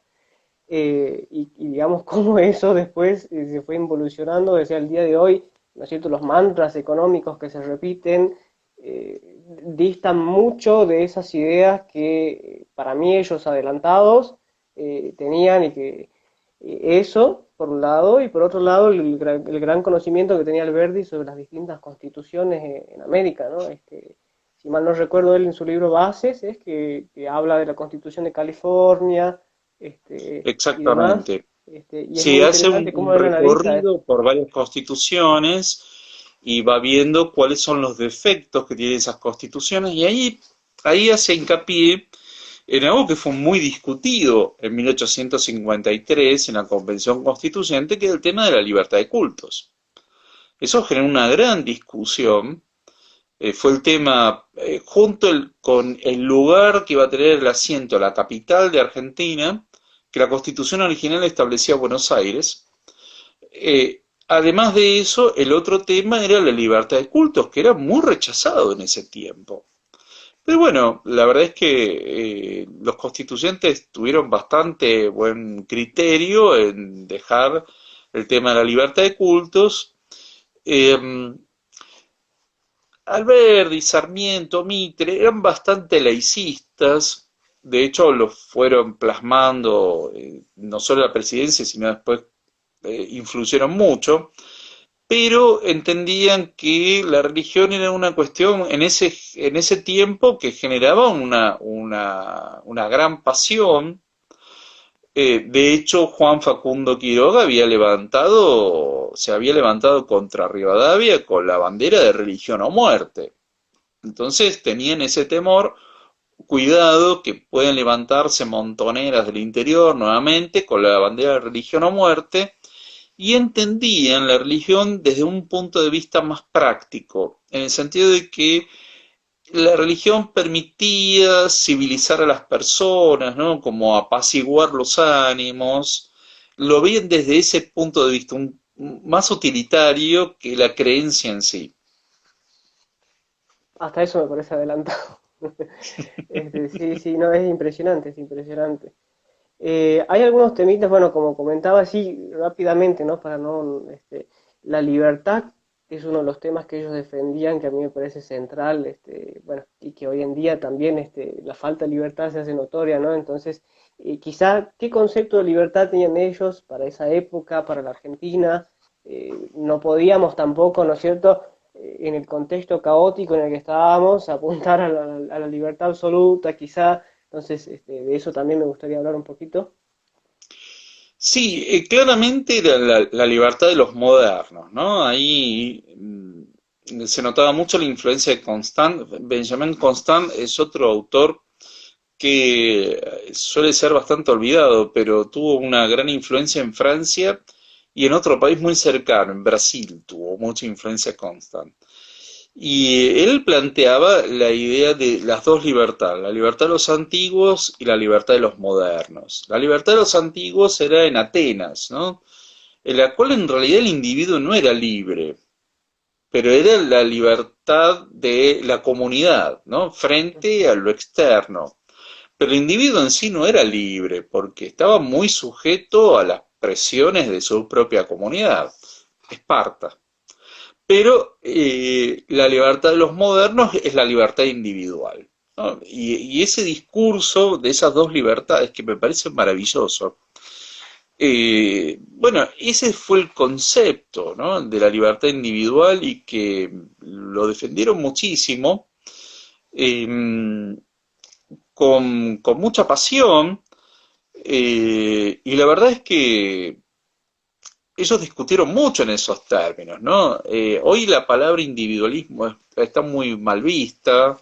y digamos cómo eso después se fue involucionando desde el día de hoy, ¿no es cierto?, los mantras económicos que se repiten distan mucho de esas ideas que para mí ellos adelantados tenían y que eso, por un lado, y por otro lado, el gran conocimiento que tenía Alberti sobre las distintas constituciones en América, ¿no? Si mal no recuerdo, él en su libro Bases es que habla de la Constitución de California, y demás, Exactamente. y es Sí, muy hace interesante cómo un él analiza esto. recorrido por varias constituciones y va viendo cuáles son los defectos que tienen esas constituciones y ahí hace hincapié en algo que fue muy discutido en 1853 en la Convención Constituyente, que es el tema de la libertad de cultos. Eso generó una gran discusión. Fue el tema, con el lugar que iba a tener el asiento, la capital de Argentina, que la Constitución original establecía Buenos Aires. además de eso, el otro tema era la libertad de cultos, que era muy rechazado en ese tiempo. Pero bueno, la verdad es que los constituyentes tuvieron bastante buen criterio en dejar el tema de la libertad de cultos. Eh, Alberdi, Sarmiento, Mitre eran bastante laicistas, de hecho lo fueron plasmando no solo en la presidencia, sino después influyeron mucho, pero entendían que la religión era una cuestión en ese tiempo que generaba una gran pasión. De hecho, Juan Facundo Quiroga se había levantado contra Rivadavia con la bandera de religión o muerte. Entonces tenían ese temor, cuidado que pueden levantarse montoneras del interior nuevamente con la bandera de religión o muerte, y entendían la religión desde un punto de vista más práctico, en el sentido de que la religión permitía civilizar a las personas, ¿no? Como apaciguar los ánimos. Lo veían desde ese punto de vista, más utilitario que la creencia en sí. Hasta eso me parece adelantado. Sí, sí, no, es impresionante, es impresionante. Hay algunos temitas, bueno, como comentaba así rápidamente, ¿no? Para no, la libertad es uno de los temas que ellos defendían, que a mí me parece central, bueno, y que hoy en día también, la falta de libertad se hace notoria, ¿no? Entonces, quizá, ¿qué concepto de libertad tenían ellos para esa época, para la Argentina? No podíamos tampoco, ¿no es cierto? En el contexto caótico en el que estábamos, apuntar a la libertad absoluta, quizá. Entonces, de eso también me gustaría hablar un poquito. Sí, claramente era la libertad de los modernos, ¿no? Ahí se notaba mucho la influencia de Constant. Benjamin Constant es otro autor que suele ser bastante olvidado, pero tuvo una gran influencia en Francia y en otro país muy cercano, en Brasil, tuvo mucha influencia Constant. Y él planteaba la idea de las dos libertades, la libertad de los antiguos y la libertad de los modernos. La libertad de los antiguos era en Atenas, ¿no? En la cual en realidad el individuo no era libre, pero era la libertad de la comunidad, ¿no? Frente a lo externo. Pero el individuo en sí no era libre, porque estaba muy sujeto a las presiones de su propia comunidad, Esparta. Pero la libertad de los modernos es la libertad individual, ¿no? Y ese discurso de esas dos libertades que me parece maravilloso, bueno, ese fue el concepto, ¿no? De la libertad individual y que lo defendieron muchísimo, eh, con mucha pasión, y la verdad es que ellos discutieron mucho en esos términos, ¿no? Hoy la palabra individualismo está muy mal vista,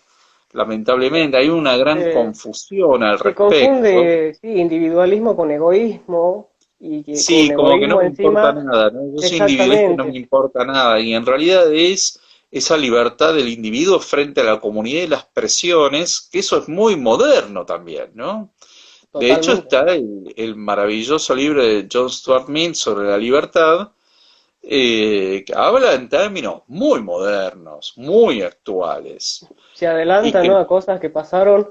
lamentablemente, hay una gran Se, confusión al se respecto. confunde, sí, individualismo con egoísmo y que con Sí, como que no egoísmo me importa encima, nada, ¿no? Yo soy individualista y no me exactamente, importa nada, y en realidad es esa libertad del individuo frente a la comunidad y las presiones, que eso es muy moderno también, ¿no? De hecho totalmente. está el maravilloso libro de John Stuart Mill sobre la libertad, que habla en términos muy modernos, muy actuales, Se y adelanta, ¿no? que A cosas que pasaron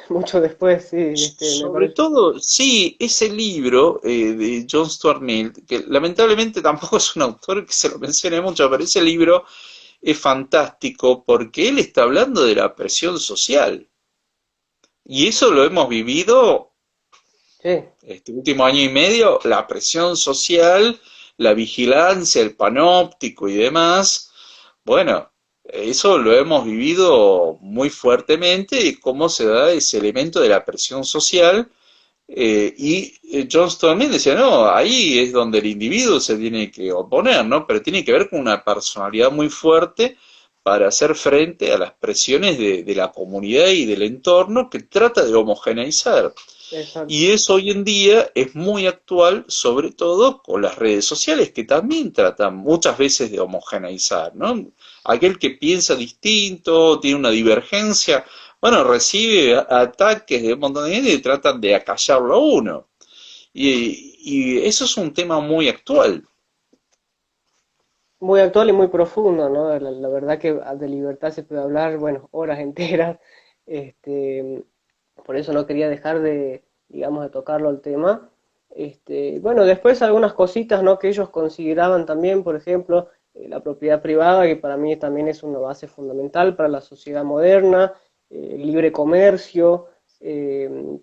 mucho después, sí, me sobre parece. todo, sí, ese libro de John Stuart Mill, que lamentablemente tampoco es un autor que se lo mencione mucho, pero ese libro es fantástico porque él está hablando de la presión social. Y eso lo hemos vivido Sí, este último año y medio, la presión social, la vigilancia, el panóptico y demás. Bueno, eso lo hemos vivido muy fuertemente y cómo se da ese elemento de la presión social. Johnston también decía, no, ahí es donde el individuo se tiene que oponer, ¿no? Pero tiene que ver con una personalidad muy fuerte para hacer frente a las presiones de la comunidad y del entorno que trata de homogeneizar. exacto. Y eso hoy en día es muy actual, sobre todo con las redes sociales, que también tratan muchas veces de homogeneizar, ¿no? Aquel que piensa distinto, tiene una divergencia, bueno, recibe ataques de un montón de gente y tratan de acallarlo a uno. Y eso es un tema muy actual. muy actual y muy profundo, ¿no? La verdad que de libertad se puede hablar, bueno, horas enteras. Este, por eso no quería dejar de, digamos, de tocarlo el tema. Bueno, después algunas cositas, ¿no? Que ellos consideraban también, por ejemplo, la propiedad privada, que para mí también es una base fundamental para la sociedad moderna, el libre comercio,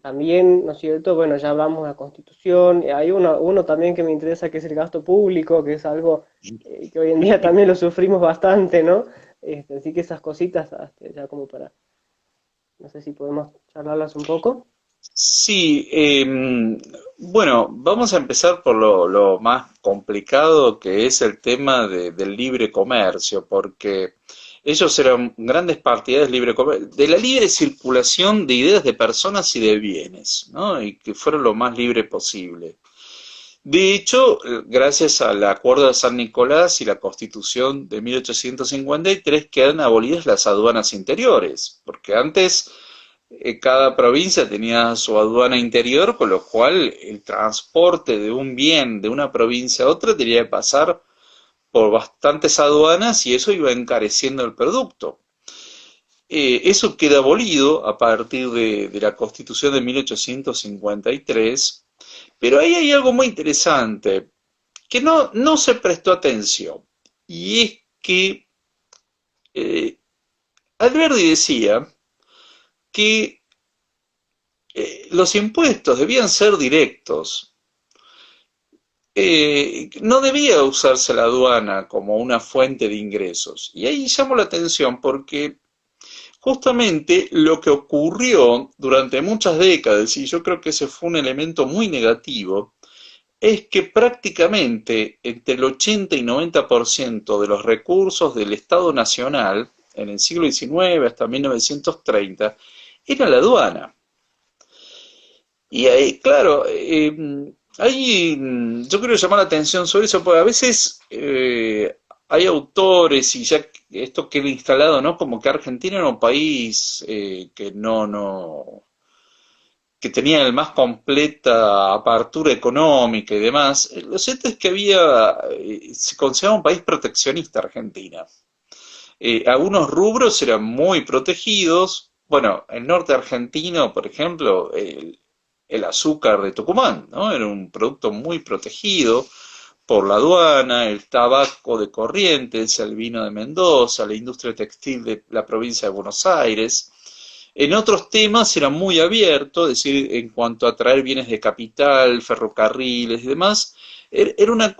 también, ¿no es cierto? Bueno, ya hablamos de la Constitución, hay uno también que me interesa, que es el gasto público, que es algo que hoy en día también lo sufrimos bastante, ¿no? Así que esas cositas, ya como para, no sé si podemos charlarlas un poco. Sí, bueno, vamos a empezar por lo más complicado que es el tema del libre comercio, porque ellos eran grandes partidarios del libre comercio, de la libre circulación de ideas de personas y de bienes, ¿no? Y que fuera lo más libre posible. De hecho, gracias al Acuerdo de San Nicolás y la Constitución de 1853 quedan abolidas las aduanas interiores, porque antes cada provincia tenía su aduana interior, con lo cual el transporte de un bien de una provincia a otra tenía que pasar por bastantes aduanas y eso iba encareciendo el producto. Eso queda abolido a partir de la Constitución de 1853, pero ahí hay algo muy interesante que no se prestó atención, y es que eh, Alberti decía que los impuestos debían ser directos. No debía usarse la aduana como una fuente de ingresos. Y ahí llamo la atención porque justamente lo que ocurrió durante muchas décadas, y yo creo que ese fue un elemento muy negativo, es que prácticamente entre el 80 y 90% de los recursos del Estado Nacional en el siglo XIX hasta 1930 era la aduana. Y ahí, claro, ahí yo quiero llamar la atención sobre eso, porque a veces hay autores y ya esto queda instalado, ¿no? Como que Argentina era un país que que tenía el más completa apertura económica y demás. Lo cierto es que se consideraba un país proteccionista Argentina. Algunos rubros eran muy protegidos. Bueno, el norte argentino, por ejemplo, el azúcar de Tucumán, ¿no? Era un producto muy protegido por la aduana, el tabaco de Corrientes, el vino de Mendoza, la industria textil de la provincia de Buenos Aires. En otros temas era muy abierto, es decir, en cuanto a traer bienes de capital, ferrocarriles y demás, era una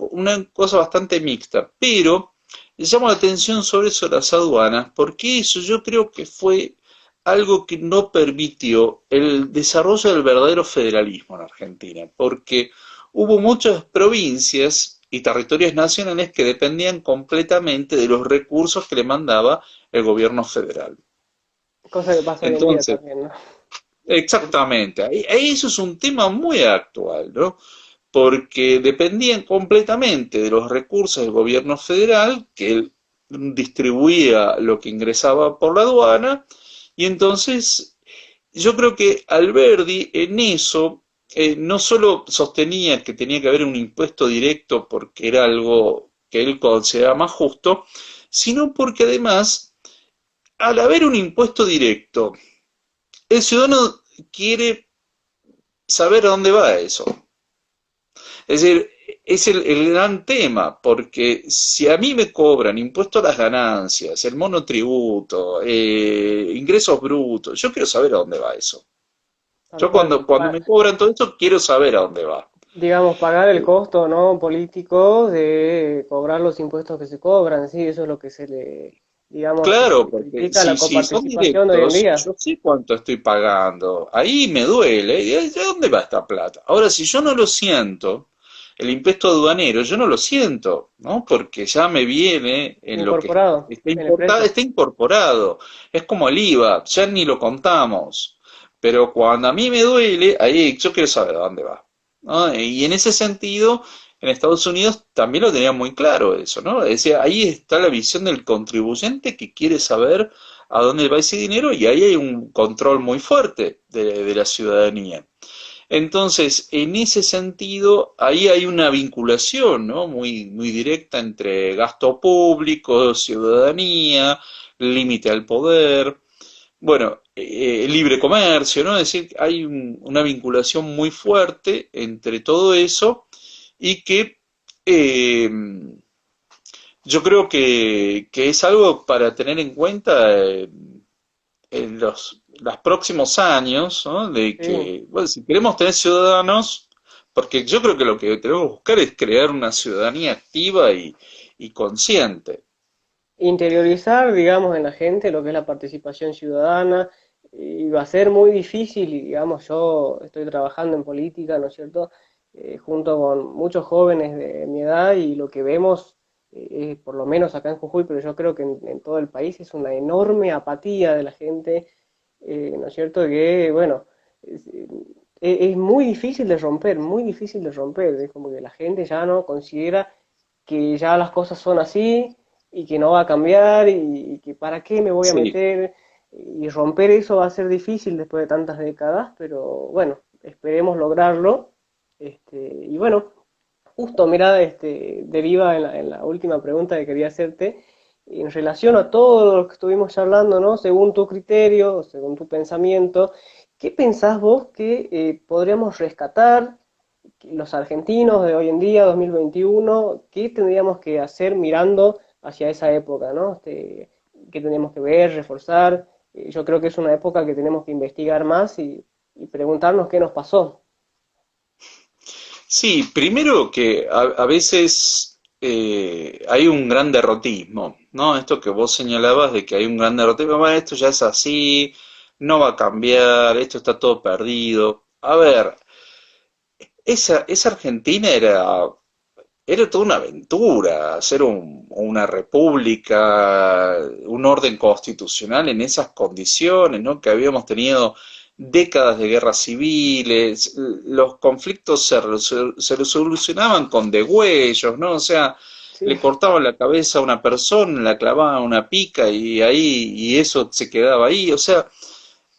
cosa bastante mixta, pero llamo la atención sobre eso de las aduanas, porque eso yo creo que fue algo que no permitió el desarrollo del verdadero federalismo en Argentina, porque hubo muchas provincias y territorios nacionales que dependían completamente de los recursos que le mandaba el gobierno federal. Cosa que pasa hoy en día Entonces, también, ¿no? exactamente, ahí eso es un tema muy actual, ¿no? Porque dependían completamente de los recursos del gobierno federal, que él distribuía lo que ingresaba por la aduana, y entonces yo creo que Alberdi en eso no solo sostenía que tenía que haber un impuesto directo porque era algo que él consideraba más justo, sino porque además, al haber un impuesto directo, el ciudadano quiere saber a dónde va eso. Es decir, es el gran tema, porque si a mí me cobran impuesto a las ganancias, el monotributo, ingresos brutos, yo quiero saber a dónde va eso. Tal Yo cual. cuando me cobran todo eso, quiero saber a dónde va. Digamos, pagar el Eh, costo, ¿no? Político de cobrar los impuestos que se cobran, sí, eso es lo que se le, digamos, que se claro, le porque critica a la si son coparticipación de hoy en directos, día. yo sé cuánto estoy pagando. Ahí me duele. ¿De dónde va esta plata? Ahora, si yo no lo siento, el impuesto aduanero, yo no lo siento, ¿no? Porque ya me viene en lo que Incorporado está en el importado, precio. está incorporado. Es como el IVA, ya ni lo contamos. Pero cuando a mí me duele, ahí yo quiero saber a dónde va, ¿no? Y en ese sentido, en Estados Unidos también lo tenía muy claro eso, ¿no? Es decir, ahí está la visión del contribuyente que quiere saber a dónde va ese dinero y ahí hay un control muy fuerte de la ciudadanía. Entonces, en ese sentido, ahí hay una vinculación, ¿no? Muy directa entre gasto público, ciudadanía, límite al poder, bueno, libre comercio, ¿no? Es decir, hay una vinculación muy fuerte entre todo eso y que eh, yo creo que es algo para tener en cuenta en los próximos años, ¿no? De Sí. que, bueno, si queremos tener ciudadanos, porque yo creo que lo que tenemos que buscar es crear una ciudadanía activa y consciente. Interiorizar, digamos, en la gente lo que es la participación ciudadana, y va a ser muy difícil, y digamos, yo estoy trabajando en política, ¿no es cierto?, junto con muchos jóvenes de mi edad, y lo que vemos, por lo menos acá en Jujuy, pero yo creo que en todo el país, es una enorme apatía de la gente, ¿no es cierto?, que, bueno, es muy difícil de romper, muy difícil de romper, es como que la gente ya no considera que ya las cosas son así y que no va a cambiar y que para qué me voy a Sí, meter, y romper eso va a ser difícil después de tantas décadas, pero bueno, esperemos lograrlo. Y bueno, justo, mira, deriva en la última pregunta que quería hacerte, en relación a todo lo que estuvimos charlando, ¿no? Según tu criterio, según tu pensamiento, ¿qué pensás vos que podríamos rescatar los argentinos de hoy en día, 2021, qué tendríamos que hacer mirando hacia esa época, ¿no? ¿Qué tenemos que ver, reforzar? Yo creo que es una época que tenemos que investigar más y preguntarnos qué nos pasó. sí, primero que a veces hay un gran derrotismo, ¿no? Esto que vos señalabas de que hay un gran derrotismo, "Bueno, esto ya es así, no va a cambiar, esto está todo perdido". A ver, esa Argentina era toda una aventura, hacer una república, un orden constitucional en esas condiciones, ¿no? Que habíamos tenido décadas de guerras civiles, los conflictos se solucionaban con degüellos, ¿no? O sea, Sí, le cortaban la cabeza a una persona, la clavaban una pica y ahí, y eso se quedaba ahí. O sea,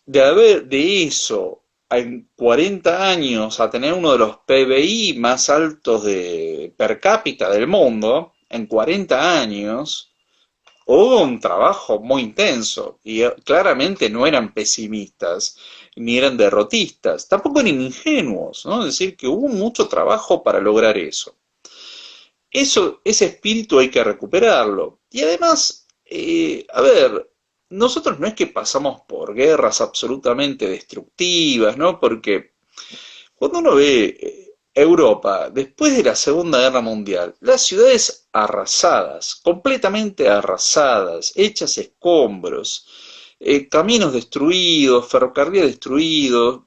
de haber de eso en 40 años a tener uno de los PBI más altos de per cápita del mundo, en 40 años, hubo un trabajo muy intenso y claramente no eran pesimistas ni eran derrotistas, tampoco eran ingenuos, ¿no? Es decir, que hubo mucho trabajo para lograr eso. Ese espíritu hay que recuperarlo. Y además, a ver, nosotros no es que pasamos por guerras absolutamente destructivas, ¿no? Porque cuando uno ve Europa, después de la Segunda Guerra Mundial, las ciudades arrasadas, completamente arrasadas, hechas escombros, caminos destruidos, ferrocarriles destruidos,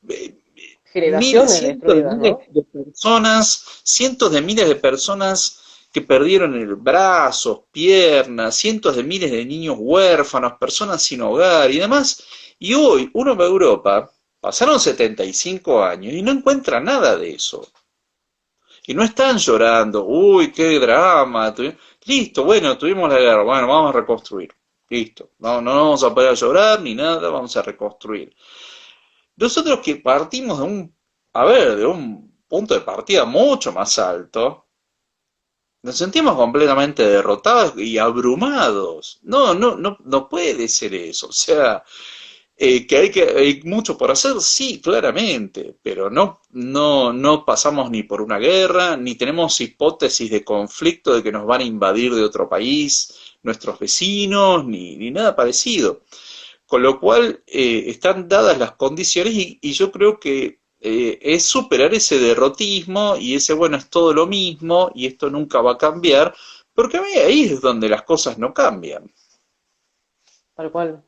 generaciones cientos de destruidas, miles ¿no? de personas, cientos de miles de personas que perdieron brazos, piernas, cientos de miles de niños huérfanos, personas sin hogar y demás. Y hoy uno va a Europa, pasaron 75 años y no encuentra nada de eso. Y no están llorando, uy, qué drama. Listo, bueno, tuvimos la guerra, bueno, vamos a reconstruir. Listo, no, no vamos a parar a llorar ni nada, vamos a reconstruir. Nosotros que partimos de a ver, de un punto de partida mucho más alto, nos sentimos completamente derrotados y abrumados. No, no, no, no puede ser eso. O sea, hay mucho por hacer, sí, claramente, pero no pasamos ni por una guerra, ni tenemos hipótesis de conflicto de que nos van a invadir de otro país, nuestros vecinos, ni nada parecido. Con lo cual, están dadas las condiciones y yo creo que es superar ese derrotismo y ese, bueno, es todo lo mismo y esto nunca va a cambiar, porque a mí ahí es donde las cosas no cambian. Tal cual.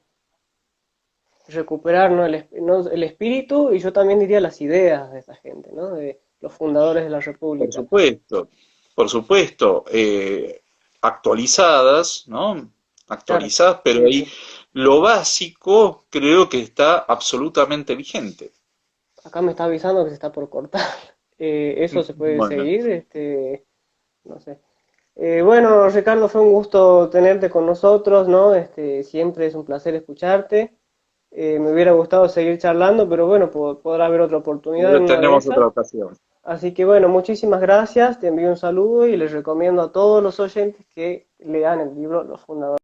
Recuperar, ¿no? ¿No? El espíritu, y yo también diría las ideas de esa gente, ¿no? De los fundadores de la Por República. supuesto, por supuesto, actualizadas, ¿no? Claro, Actualizadas, pero sí, ahí sí. lo básico creo que está absolutamente vigente. Acá me está avisando que se está por cortar. Eso se puede Bueno, seguir, no sé. Bueno, Ricardo, fue un gusto tenerte con nosotros, ¿no? Siempre es un placer escucharte. Me hubiera gustado seguir charlando, pero bueno, podrá haber otra oportunidad en una de Tenemos esas. otra ocasión. Así que bueno, muchísimas gracias, te envío un saludo y les recomiendo a todos los oyentes que lean el libro Los Fundadores.